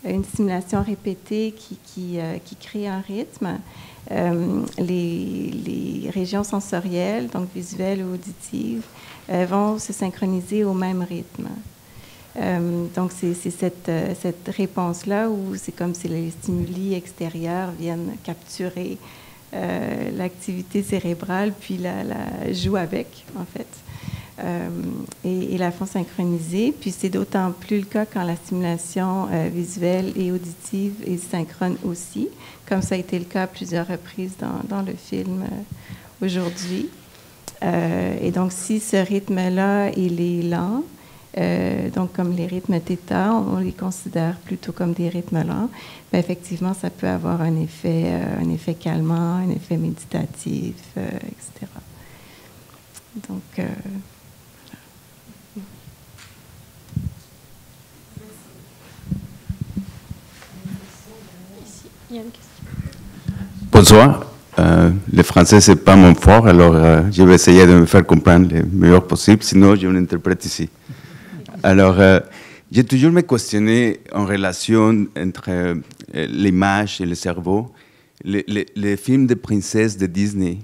une stimulation répétée qui crée un rythme, les régions sensorielles, donc visuelles ou auditives, vont se synchroniser au même rythme. Donc, c'est cette réponse-là où c'est comme si les stimuli extérieurs viennent capturer l'activité cérébrale, puis la jouent avec, en fait, et la font synchroniser. Puis c'est d'autant plus le cas quand la stimulation visuelle et auditive est synchrone aussi, comme ça a été le cas à plusieurs reprises dans le film aujourd'hui. Et donc, si ce rythme-là, il est lent, donc comme les rythmes θ, on les considère plutôt comme des rythmes lents, mais effectivement, ça peut avoir un effet calmant, un effet méditatif, etc. Donc, Ici, il y a une question. Bonsoir. Le le français, c'est pas mon fort, alors je vais essayer de me faire comprendre le meilleur possible, sinon je l'interprète ici. Alors, j'ai toujours me questionné en relation entre l'image et le cerveau. Les films de princesses de Disney,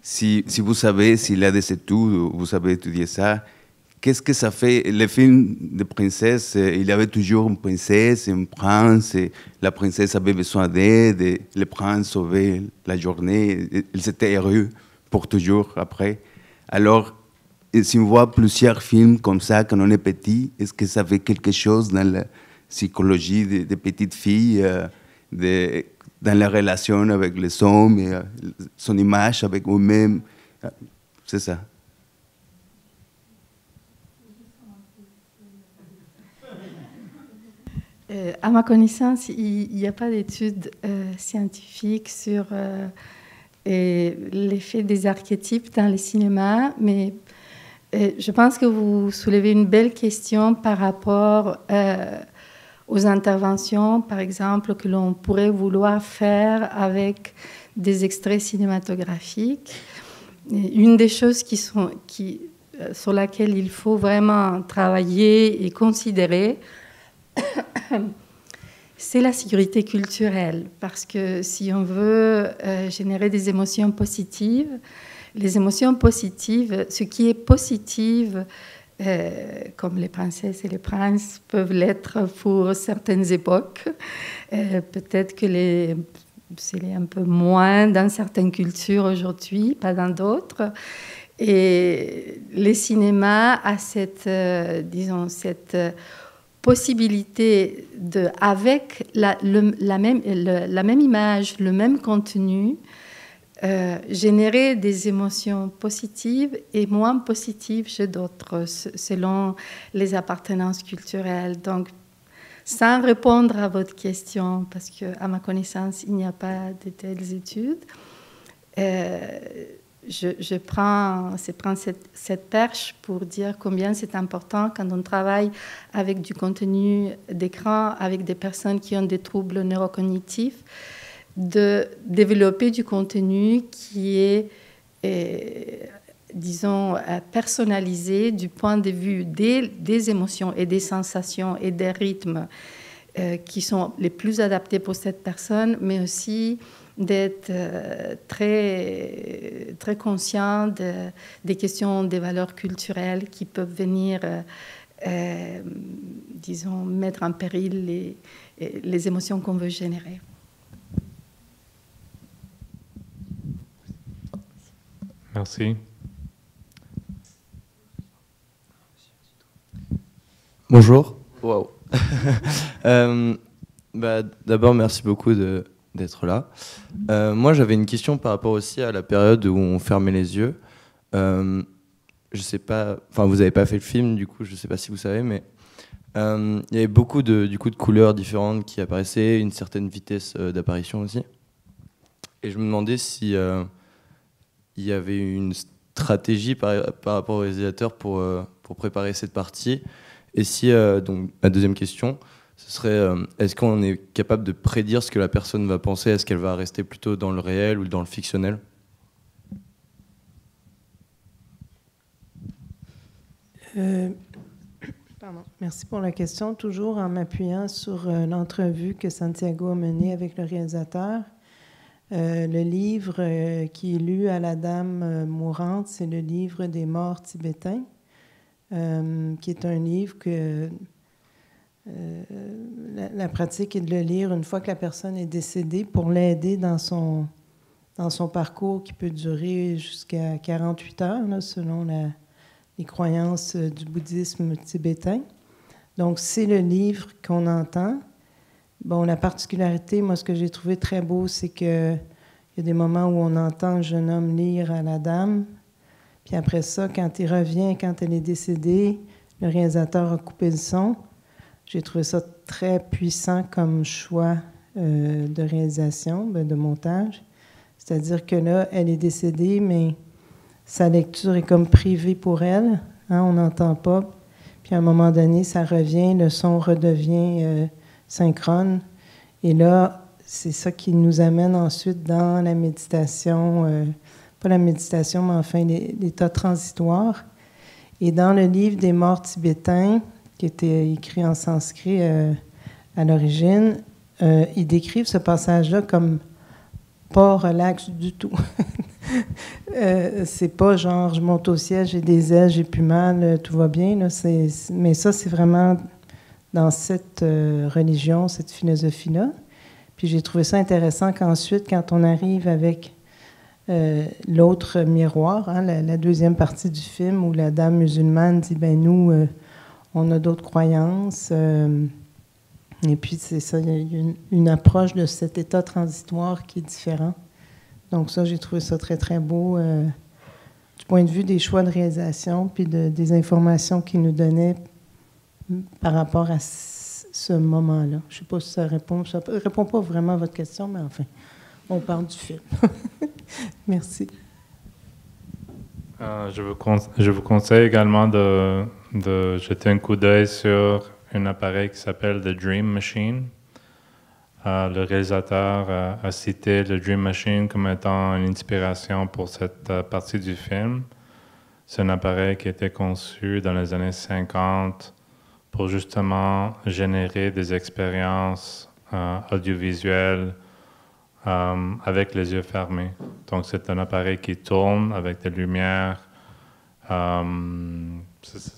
si vous savez, s'il y a des études, vous avez étudié ça, qu'est-ce que ça fait? Les films de princesses, il y avait toujours une princesse, un prince, et la princesse avait besoin d'aide, et le prince sauvait la journée, ils étaient heureux pour toujours après. Alors, si on voit plusieurs films comme ça quand on est petit, est-ce que ça fait quelque chose dans la psychologie des petites filles, dans la relation avec les hommes, et, son image avec eux-mêmes? C'est ça. À ma connaissance, il n'y a pas d'études scientifiques sur l'effet des archétypes dans le cinéma, mais je pense que vous soulevez une belle question par rapport aux interventions, par exemple, que l'on pourrait vouloir faire avec des extraits cinématographiques. Et une des choses sur laquelle il faut vraiment travailler et considérer, c'est la sécurité culturelle, parce que si on veut générer des émotions positives, les émotions positives, ce qui est positif, comme les princesses et les princes peuvent l'être pour certaines époques, peut-être que c'est un peu moins dans certaines cultures aujourd'hui, pas dans d'autres. Et le cinéma a cette possibilité de, avec la même image, le même contenu, générer des émotions positives et moins positives chez d'autres, selon les appartenances culturelles. Donc, sans répondre à votre question, parce qu'à ma connaissance, il n'y a pas de telles études, je prends cette perche pour dire combien c'est important quand on travaille avec du contenu d'écran, avec des personnes qui ont des troubles neurocognitifs, de développer du contenu qui est, disons, personnalisé du point de vue des émotions et des sensations et des rythmes qui sont les plus adaptés pour cette personne, mais aussi d'être très, très conscient des questions des valeurs culturelles qui peuvent venir, disons, mettre en péril les émotions qu'on veut générer. Merci. Bonjour. Wow. D'abord, merci beaucoup d'être là. Moi, j'avais une question par rapport aussi à la période où on fermait les yeux. Je sais pas, enfin, vous n'avez pas fait le film, du coup, je ne sais pas si vous savez, mais il y avait beaucoup de couleurs différentes qui apparaissaient, une certaine vitesse d'apparition aussi. Et je me demandais si il y avait une stratégie par rapport au réalisateur pour préparer cette partie. Et si, donc, ma deuxième question, ce serait, est-ce qu'on est capable de prédire ce que la personne va penser? Est-ce qu'elle va rester plutôt dans le réel ou dans le fictionnel? Merci pour la question. Toujours en m'appuyant sur l'entrevue que Santiago a menée avec le réalisateur. Le livre qui est lu à la dame mourante, c'est le livre des morts tibétains, qui est un livre que la pratique est de le lire une fois que la personne est décédée pour l'aider dans son parcours qui peut durer jusqu'à 48 heures, là, selon les croyances du bouddhisme tibétain. Donc, c'est le livre qu'on entend. Bon, la particularité, moi, ce que j'ai trouvé très beau, c'est qu'il y a des moments où on entend le jeune homme lire à la dame. Puis après ça, quand il revient, quand elle est décédée, le réalisateur a coupé le son. J'ai trouvé ça très puissant comme choix de réalisation, de montage. C'est-à-dire que là, elle est décédée, mais sa lecture est comme privée pour elle. Hein, on n'entend pas. Puis à un moment donné, ça revient, le son redevient synchrone. Et là, c'est ça qui nous amène ensuite dans la méditation, pas la méditation, mais enfin l'état transitoire. Et dans le livre des morts tibétains, qui était écrit en sanskrit à l'origine, ils décrivent ce passage-là comme pas relax du tout. C'est pas genre je monte au ciel, j'ai des ailes, j'ai plus mal, tout va bien. Là, mais ça, c'est vraiment dans cette religion, cette philosophie-là. Puis j'ai trouvé ça intéressant qu'ensuite, quand on arrive avec l'autre miroir, hein, la deuxième partie du film, où la dame musulmane dit, ben nous, on a d'autres croyances. Et puis, c'est ça, il y a une approche de cet état transitoire qui est différent. Donc ça, j'ai trouvé ça très, très beau du point de vue des choix de réalisation puis des informations qu'il nous donnait par rapport à ce moment-là. Je ne sais pas si ça répond pas vraiment à votre question, mais enfin, on parle du film. Merci. Je vous conseille également de jeter un coup d'œil sur un appareil qui s'appelle The Dream Machine. Le réalisateur a cité le Dream Machine comme étant une inspiration pour cette partie du film. C'est un appareil qui a été conçu dans les années 50 pour justement générer des expériences audiovisuelles avec les yeux fermés. Donc c'est un appareil qui tourne avec des lumières. Ça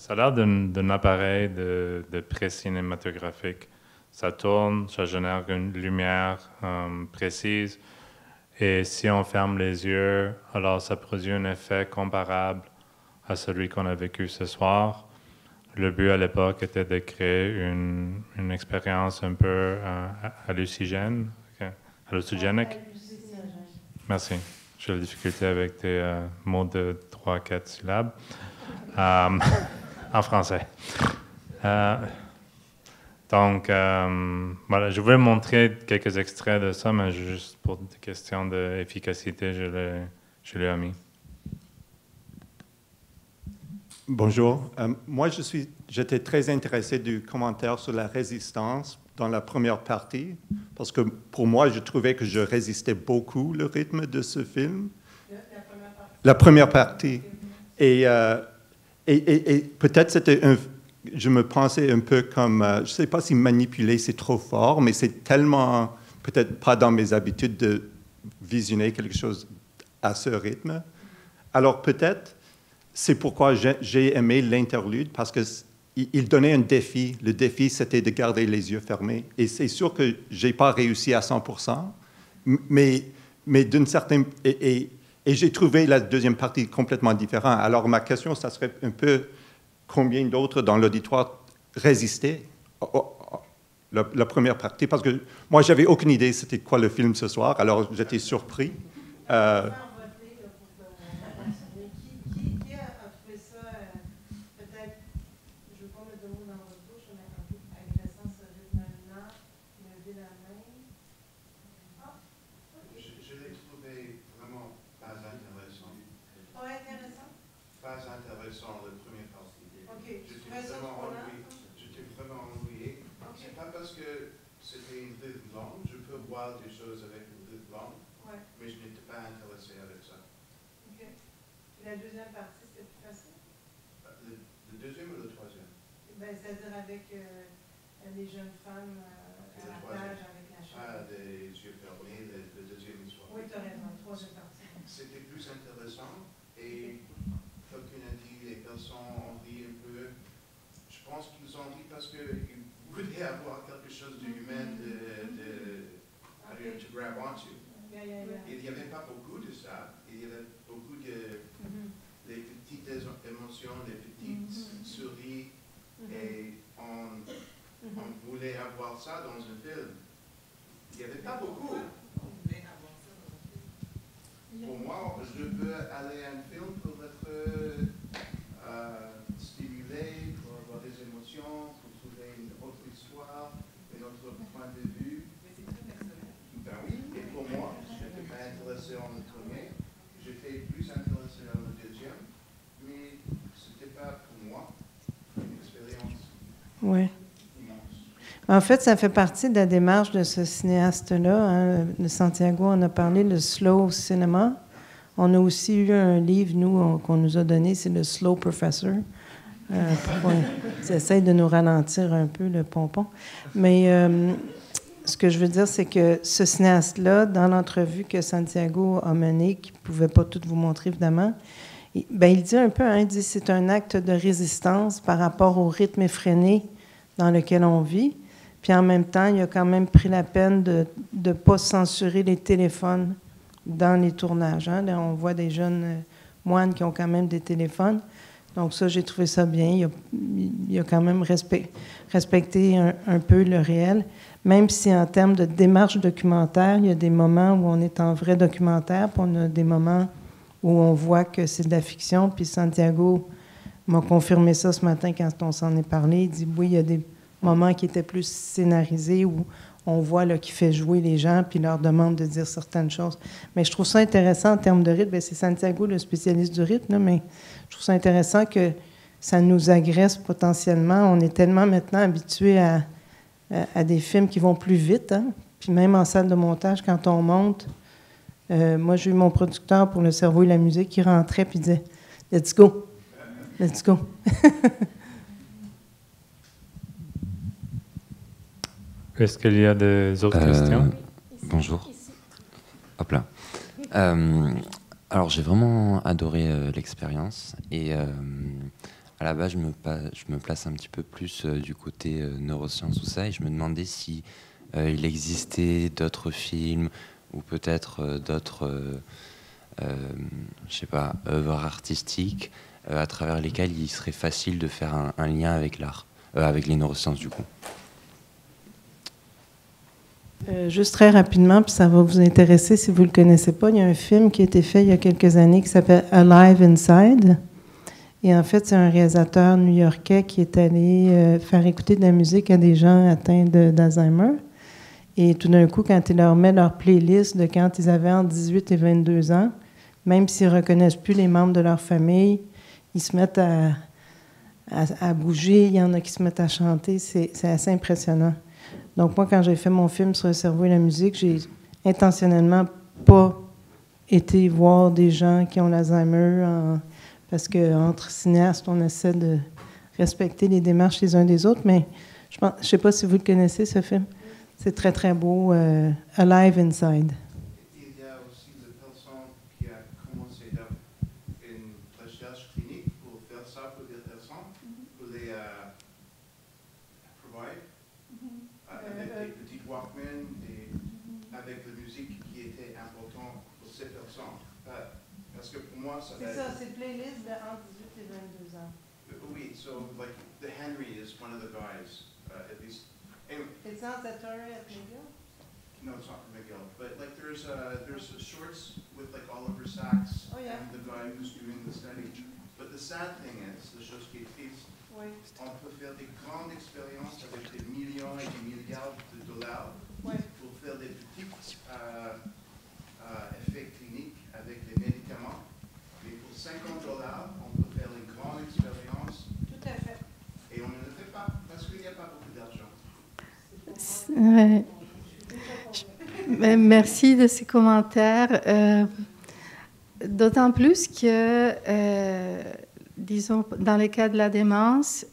a l'air d'un appareil de pré-cinématographique. Ça tourne, ça génère une lumière précise. Et si on ferme les yeux, alors ça produit un effet comparable à celui qu'on a vécu ce soir. Le but à l'époque était de créer une expérience un peu hallucinogène. Hallucinogènique. Merci. J'ai la difficulté avec des mots de 3-4 syllabes en français. Donc, voilà, je voulais montrer quelques extraits de ça, mais juste pour des questions d'efficacité, je l'ai omis. Bonjour. Moi, j'étais très intéressé du commentaire sur la résistance dans la première partie, parce que pour moi, je trouvais que je résistais beaucoup le rythme de ce film. La première partie. Et peut-être c'était je me pensais un peu comme, je ne sais pas si manipuler c'est trop fort, mais c'est tellement, peut-être pas dans mes habitudes de visionner quelque chose à ce rythme. Alors peut-être, c'est pourquoi j'ai aimé l'interlude, parce qu'il donnait un défi. Le défi, c'était de garder les yeux fermés. Et c'est sûr que je n'ai pas réussi à 100%, mais d'une certaine... Et j'ai trouvé la deuxième partie complètement différente. Alors ma question, ça serait un peu combien d'autres dans l'auditoire résistaient la première partie, parce que moi, je n'avais aucune idée c'était quoi le film ce soir, alors j'étais surpris. Des choses avec une rythme longue, ouais. Mais je n'étais pas intéressé avec ça. Okay. La deuxième partie, c'était plus facile? Le deuxième ou le troisième? C'est-à-dire avec les jeunes femmes à la plage avec la chambre. Ah, des yeux fermés, le deuxième histoire. Oui, tu as raison, la troisième partie. C'était plus intéressant et quelqu'un a dit les personnes ont ri un peu. Je pense qu'ils ont ri parce qu'ils voulaient avoir quelque chose d'humain, to grab onto. Il n'y avait pas beaucoup de ça. Il y avait beaucoup de les petites émotions, les petites souris, et on voulait avoir ça dans un film. Il n'y avait pas beaucoup. Pour moi, je veux aller à un film pour être stimulé, pour avoir des émotions, pour trouver une autre histoire, un autre point de vue. Ben oui, et pour moi, je n'étais pas intéressé en le premier, j'étais plus intéressé en le deuxième, mais ce n'était pas pour moi une expérience immense. En fait, ça fait partie de la démarche de ce cinéaste-là. Hein. De Santiago, on a parlé de slow cinéma. On a aussi eu un livre, nous, qu'on nous a donné, c'est le Slow Professor. Ils essayent de nous ralentir un peu le pompon. Mais ce que je veux dire, c'est que ce cinéaste-là, dans l'entrevue que Santiago a menée, qui ne pouvait pas tout vous montrer, évidemment, il dit un peu, hein, il dit c'est un acte de résistance par rapport au rythme effréné dans lequel on vit. Puis en même temps, il a quand même pris la peine de ne pas censurer les téléphones dans les tournages. Hein. Là, on voit des jeunes moines qui ont quand même des téléphones. Donc ça, j'ai trouvé ça bien. Il a quand même respecté un peu le réel, même si en termes de démarche documentaire, il y a des moments où on est en vrai documentaire, puis on a des moments où on voit que c'est de la fiction. Puis Santiago m'a confirmé ça ce matin quand on s'en est parlé. Il dit, oui, il y a des moments qui étaient plus scénarisés où on voit qu'il fait jouer les gens puis leur demande de dire certaines choses. Mais je trouve ça intéressant en termes de rythme. Bien, c'est Santiago, le spécialiste du rythme, là, mais je trouve ça intéressant que ça nous agresse potentiellement. On est tellement maintenant habitués à des films qui vont plus vite. Hein? Puis même en salle de montage, quand on monte, moi, j'ai eu mon producteur pour Le cerveau et la musique qui rentrait puis disait « Let's go! Let's go! » Est-ce qu'il y a des autres questions? Bonjour. Hop là. Alors, j'ai vraiment adoré l'expérience et à la base, je me place un petit peu plus du côté neurosciences, tout ça, et je me demandais si il existait d'autres films ou peut-être d'autres, je sais pas, œuvres artistiques à travers lesquelles il serait facile de faire un lien avec l'art, avec les neurosciences du coup. Juste très rapidement, puis ça va vous intéresser si vous ne le connaissez pas. Il y a un film qui a été fait il y a quelques années qui s'appelle Alive Inside. Et en fait, c'est un réalisateur new-yorkais qui est allé faire écouter de la musique à des gens atteints d'Alzheimer. Et tout d'un coup, quand il leur met leur playlist de quand ils avaient entre 18 et 22 ans, même s'ils ne reconnaissent plus les membres de leur famille, ils se mettent à bouger. Il y en a qui se mettent à chanter. C'est assez impressionnant. Donc, moi, quand j'ai fait mon film sur le cerveau et la musique, j'ai intentionnellement pas été voir des gens qui ont l'Alzheimer, parce qu'entre cinéastes, on essaie de respecter les démarches les uns des autres. Mais je ne sais pas si vous le connaissez, ce film. C'est très, très beau. Alive Inside. Il y a aussi des personnes qui ont commencé une recherche clinique pour faire ça pour des personnes, pour les provide. Avec des petits Walkman et avec la musique qui était importante pour ces personnes. Parce que pour moi, ça va être... C'est ça, c'est playlist de entre 18 et 22 ans. Oui, so like the Henry is one of the guys, at least. Anyway. It's not that story at McGill? No, it's not from McGill. But like there's shorts with like Oliver Sacks and the guy who's doing the study. But the sad thing is, the chose qui est triste, on peut faire des grandes expériences avec des millions et des milliards de dollars pour faire des petits effets cliniques avec les médicaments. Mais pour $50, on peut faire une grande expérience. Tout à fait. Et on ne le fait pas parce qu'il n'y a pas beaucoup d'argent. Merci de ces commentaires. D'autant plus que, disons, dans le cas de la démence,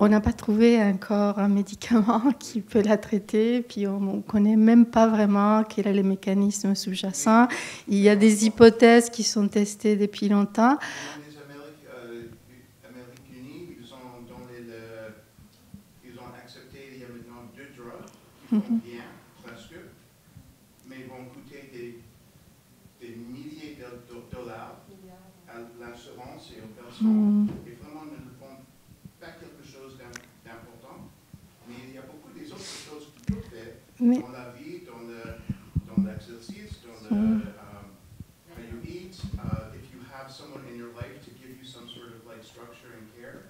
on n'a pas trouvé encore un médicament qui peut la traiter, puis on ne connaît même pas vraiment quel est le mécanisme sous-jacent. Il y a des hypothèses qui sont testées depuis longtemps. Les Amériques unies, ils ont accepté il y a maintenant 2 drogues qui vont bien, presque, mais ils vont coûter des milliers de dollars à l'assurance et aux personnes. Et vraiment, ne font pas quelque chose d'important, mais il y a beaucoup des autres choses qu'ils peuvent faire dans la vie, dans l'exercice, dans le how you eat, if you have someone in your life to give you some sort of like structure and care,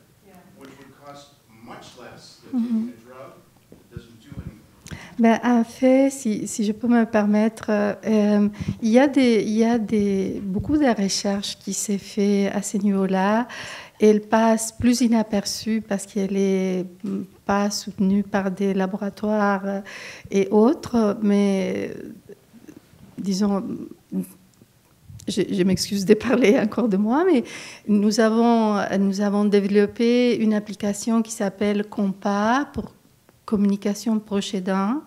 which would cost much less than taking a drug, doesn't do anything. Ben, en fait, si je peux me permettre, il y a beaucoup de recherches qui s'est fait à ce niveau-là. Elle passe plus inaperçue parce qu'elle est pas soutenus par des laboratoires et autres, mais disons, je m'excuse de parler encore de moi, mais nous avons développé une application qui s'appelle Compas pour communication proche aidant,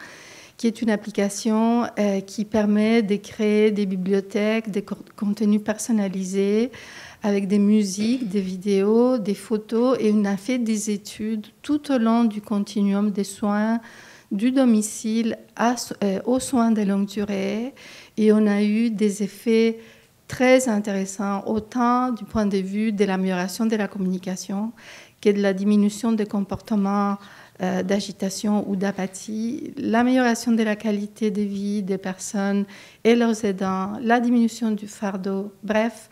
qui est une application qui permet de créer des bibliothèques, des contenus personnalisés avec des musiques, des vidéos, des photos, et on a fait des études tout au long du continuum des soins du domicile aux soins de longue durée, et on a eu des effets très intéressants, autant du point de vue de l'amélioration de la communication que de la diminution des comportements d'agitation ou d'apathie, l'amélioration de la qualité de vie des personnes et leurs aidants, la diminution du fardeau, bref.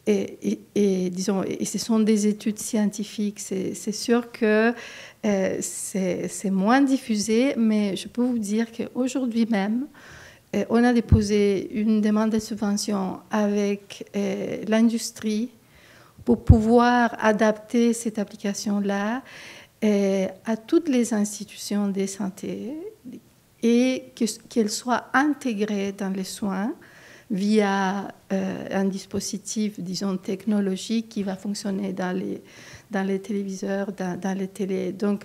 Disons, ce sont des études scientifiques. C'est sûr que c'est moins diffusé, mais je peux vous dire qu'aujourd'hui même, on a déposé une demande de subvention avec l'industrie pour pouvoir adapter cette application-là à toutes les institutions de santé et qu'elle soit intégrée dans les soins via un dispositif, disons, technologique qui va fonctionner dans les téléviseurs, dans les télés. Donc,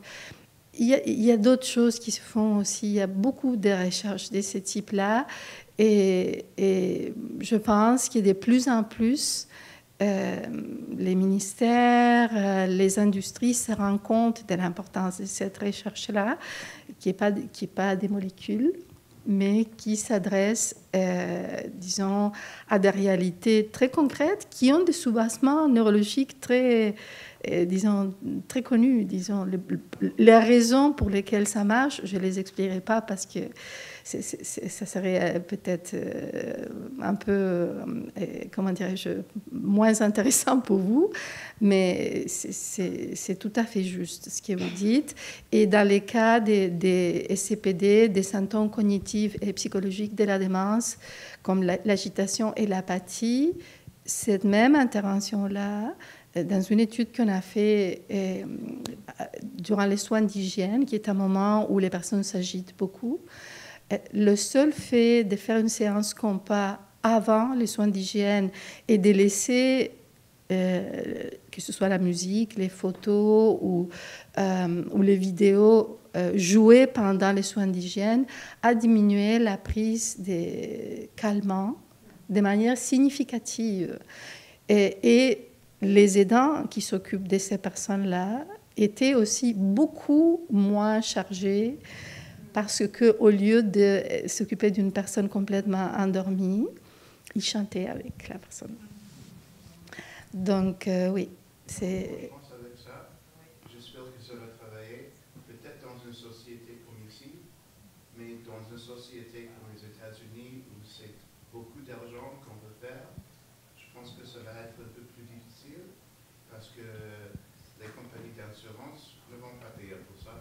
il y a d'autres choses qui se font aussi. Il y a beaucoup de recherches de ce type-là. Et je pense qu'il y a de plus en plus les ministères, les industries se rendent compte de l'importance de cette recherche-là, qui n'est pas des molécules, mais qui s'adresse, disons, à des réalités très concrètes qui ont des soubassements neurologiques très connus. Disons, les raisons pour lesquelles ça marche, je ne les expliquerai pas parce que ça serait peut-être un peu, comment dirais-je, moins intéressant pour vous, mais c'est tout à fait juste ce que vous dites. Et dans les cas des SCPD, des symptômes cognitifs et psychologiques de la démence, comme l'agitation et l'apathie, cette même intervention-là, dans une étude qu'on a faite durant les soins d'hygiène, qui est un moment où les personnes s'agitent beaucoup, le seul fait de faire une séance compas avant les soins d'hygiène et de laisser, que ce soit la musique, les photos ou les vidéos jouer pendant les soins d'hygiène, a diminué la prise des calmants de manière significative. Et les aidants qui s'occupent de ces personnes-là étaient aussi beaucoup moins chargés parce qu'au lieu de s'occuper d'une personne complètement endormie, ils chantaient avec la personne. Donc, oui, c'est... Je pense avec ça, j'espère que ça va travailler, peut-être dans une société comme ici, mais dans une société comme les États-Unis où c'est beaucoup d'argent qu'on veut faire, je pense que ça va être un peu plus difficile parce que les compagnies d'assurance ne vont pas payer pour ça.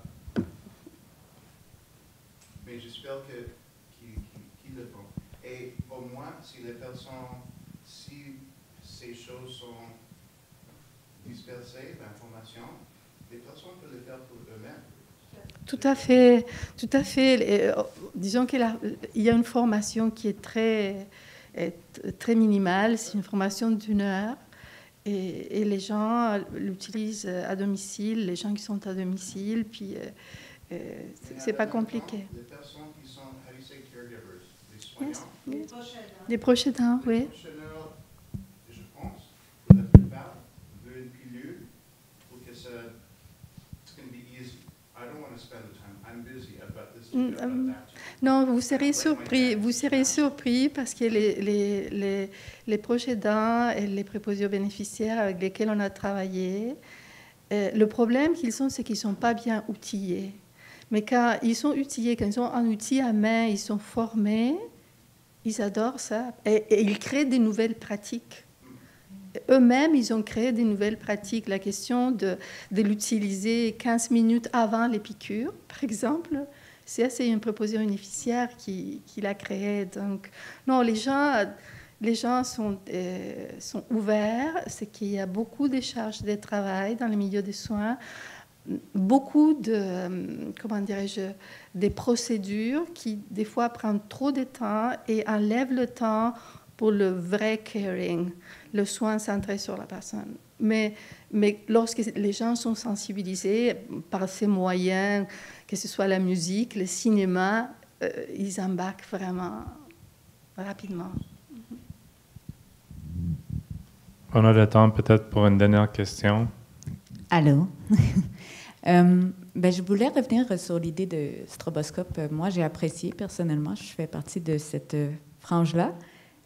Mais j'espère qu'ils le font. Et au moins, si ces choses sont dispersées, l'information, les personnes peuvent le faire pour eux-mêmes. Tout à fait, tout à fait. Disons qu'il y a une formation qui est très minimale, c'est une formation d'1 heure. Et les gens l'utilisent à domicile, les gens qui sont à domicile, puis c'est pas compliqué. Les personnes qui sont, how do you say caregivers, les soignants. Yes. Des proches aidants, oui. Les proches aidants, je pense, pour la plupart, veulent une pilule pour que ça, it's going to be easy. I don't want to spend the time. I'm busy. I've got this to do, I've got that. Non, vous serez surpris parce que les proches aidants et les préposés aux bénéficiaires avec lesquels on a travaillé, le problème qu'ils ont, c'est qu'ils ne sont pas bien outillés. Mais quand ils sont outillés, quand ils ont un outil à main, ils sont formés, ils adorent ça. Et ils créent des nouvelles pratiques. Eux-mêmes, ils ont créé des nouvelles pratiques. La question de l'utiliser 15 minutes avant les piqûres, par exemple, c'est une proposition bénéficiaire qui l'a créée. Donc, non, les gens sont ouverts. C'est qu'il y a beaucoup de charges de travail dans le milieu des soins. beaucoup comment dirais-je, des procédures qui, des fois, prennent trop de temps et enlèvent le temps pour le vrai caring, le soin centré sur la personne. Mais lorsque les gens sont sensibilisés par ces moyens, que ce soit la musique, le cinéma, ils embarquent vraiment rapidement. On a le temps peut-être pour une dernière question. Allô? Je voulais revenir sur l'idée de stroboscope. Moi, j'ai apprécié personnellement, je fais partie de cette frange-là.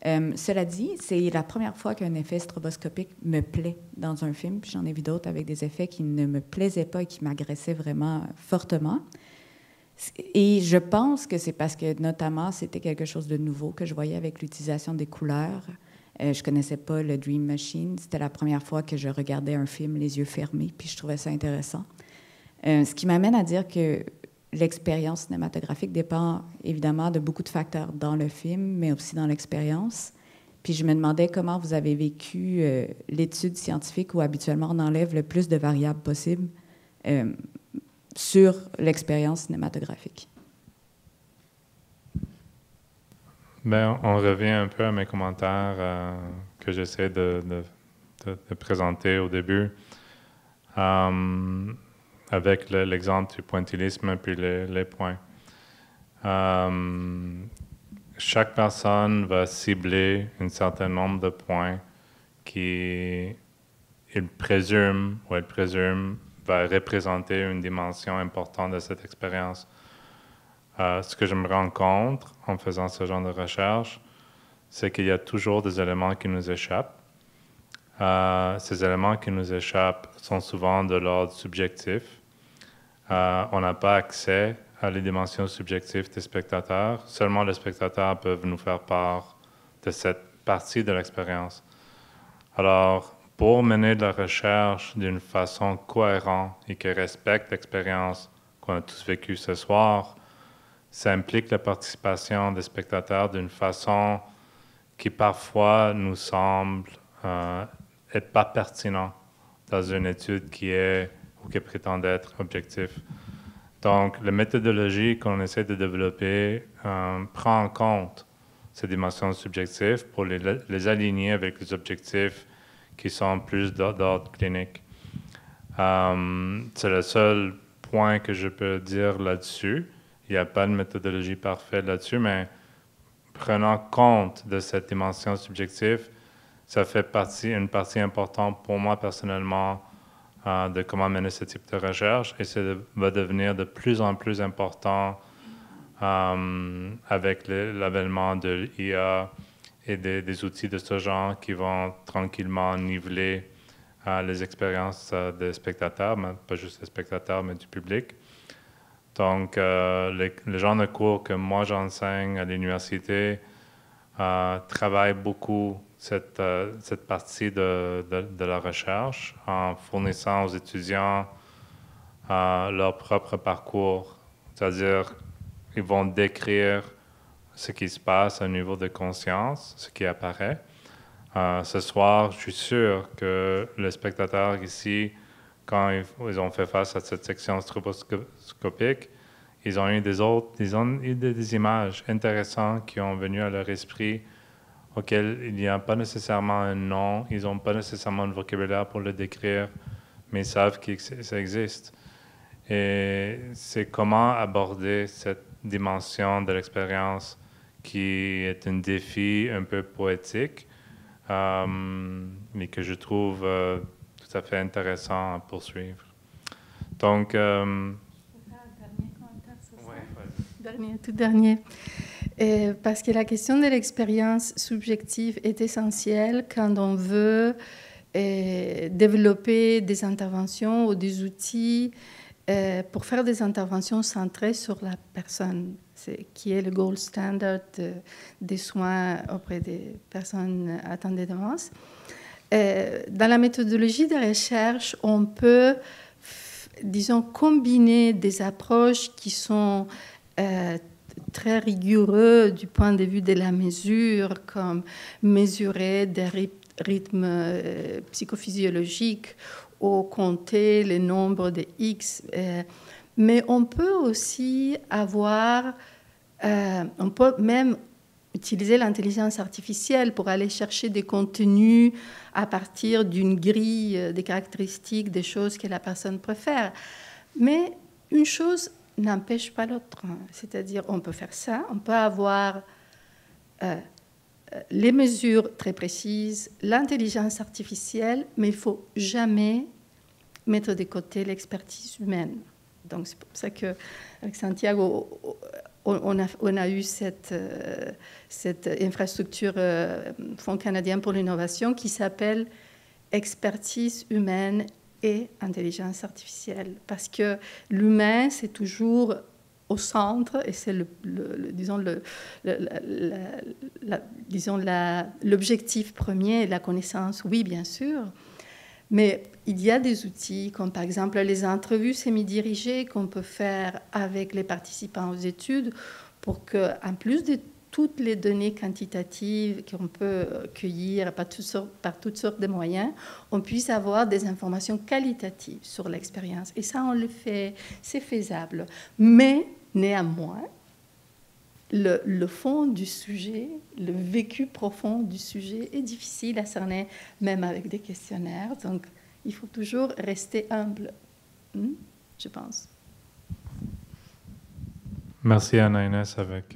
Cela dit, c'est la première fois qu'un effet stroboscopique me plaît dans un film. Puis j'en ai vu d'autres avec des effets qui ne me plaisaient pas et qui m'agressaient vraiment fortement. Et je pense que c'est parce que, notamment, c'était quelque chose de nouveau que je voyais avec l'utilisation des couleurs. Je ne connaissais pas le Dream Machine. C'était la première fois que je regardais un film les yeux fermés, puis je trouvais ça intéressant. Ce qui m'amène à dire que l'expérience cinématographique dépend évidemment de beaucoup de facteurs dans le film, mais aussi dans l'expérience. Puis je me demandais comment vous avez vécu l'étude scientifique où habituellement on enlève le plus de variables possibles sur l'expérience cinématographique. On revient un peu à mes commentaires que j'essaie de présenter au début. Avec l'exemple du pointillisme puis les points. Chaque personne va cibler un certain nombre de points qui il présume va représenter une dimension importante de cette expérience. Ce que je me rends compte en faisant ce genre de recherche, c'est qu'il y a toujours des éléments qui nous échappent. Ces éléments qui nous échappent sont souvent de l'ordre subjectif. On n'a pas accès à les dimensions subjectives des spectateurs. Seulement les spectateurs peuvent nous faire part de cette partie de l'expérience. Alors, pour mener de la recherche d'une façon cohérente et qui respecte l'expérience qu'on a tous vécue ce soir, ça implique la participation des spectateurs d'une façon qui parfois nous semble être pas pertinente dans une étude qui est ou qui prétend être objectif. Donc, la méthodologie qu'on essaie de développer prend en compte ces dimensions subjectives pour les aligner avec les objectifs qui sont plus d'ordre clinique. C'est le seul point que je peux dire là-dessus. Il n'y a pas de méthodologie parfaite là-dessus, mais prenant compte de cette dimension subjective, ça fait une partie importante pour moi personnellement de comment mener ce type de recherche, et ça va devenir de plus en plus important avec l'avènement de l'IA et des outils de ce genre qui vont tranquillement niveler les expériences des spectateurs, mais pas juste des spectateurs, mais du public. Donc, le genre de cours que moi j'enseigne à l'université travaille beaucoup cette partie de la recherche en fournissant aux étudiants leur propre parcours. C'est-à-dire, ils vont décrire ce qui se passe au niveau de conscience, ce qui apparaît. Ce soir, je suis sûr que les spectateurs ici, quand ils ont fait face à cette section stroboscopique, ils ont eu des images intéressantes qui ont venu à leur esprit, auxquelles il n'y a pas nécessairement un nom, ils n'ont pas nécessairement un vocabulaire pour le décrire, mais ils savent que ça existe. Et c'est comment aborder cette dimension de l'expérience qui est un défi un peu poétique, mais que je trouve tout à fait intéressant à poursuivre. Donc, tout dernier. Parce que la question de l'expérience subjective est essentielle quand on veut développer des interventions ou des outils pour faire des interventions centrées sur la personne, qui est le gold standard des soins auprès des personnes atteintes de démence. Dans la méthodologie de recherche, on peut, disons, combiner des approches qui sont très rigoureux du point de vue de la mesure, comme mesurer des rythmes psychophysiologiques ou compter le nombre de X. Mais on peut aussi avoir, on peut même utiliser l'intelligence artificielle pour aller chercher des contenus à partir d'une grille des caractéristiques, des choses que la personne préfère. Mais une chose n'empêche pas l'autre. C'est-à-dire, on peut faire ça, on peut avoir les mesures très précises, l'intelligence artificielle, mais il ne faut jamais mettre de côté l'expertise humaine. Donc, c'est pour ça qu'avec Santiago, on a eu cette infrastructure Fonds canadien pour l'innovation qui s'appelle expertise humaine et intelligence artificielle. Parce que l'humain, c'est toujours au centre et c'est l'objectif premier, la connaissance, oui, bien sûr. Mais il y a des outils comme par exemple les entrevues semi-dirigées qu'on peut faire avec les participants aux études pour qu'en plus de toutes les données quantitatives qu'on peut cueillir par toutes sortes de moyens, on puisse avoir des informations qualitatives sur l'expérience. Et ça, on le fait, c'est faisable. Mais néanmoins, le fond du sujet, le vécu profond du sujet est difficile à cerner, même avec des questionnaires. Donc, il faut toujours rester humble, je pense. Merci Anna Inès avec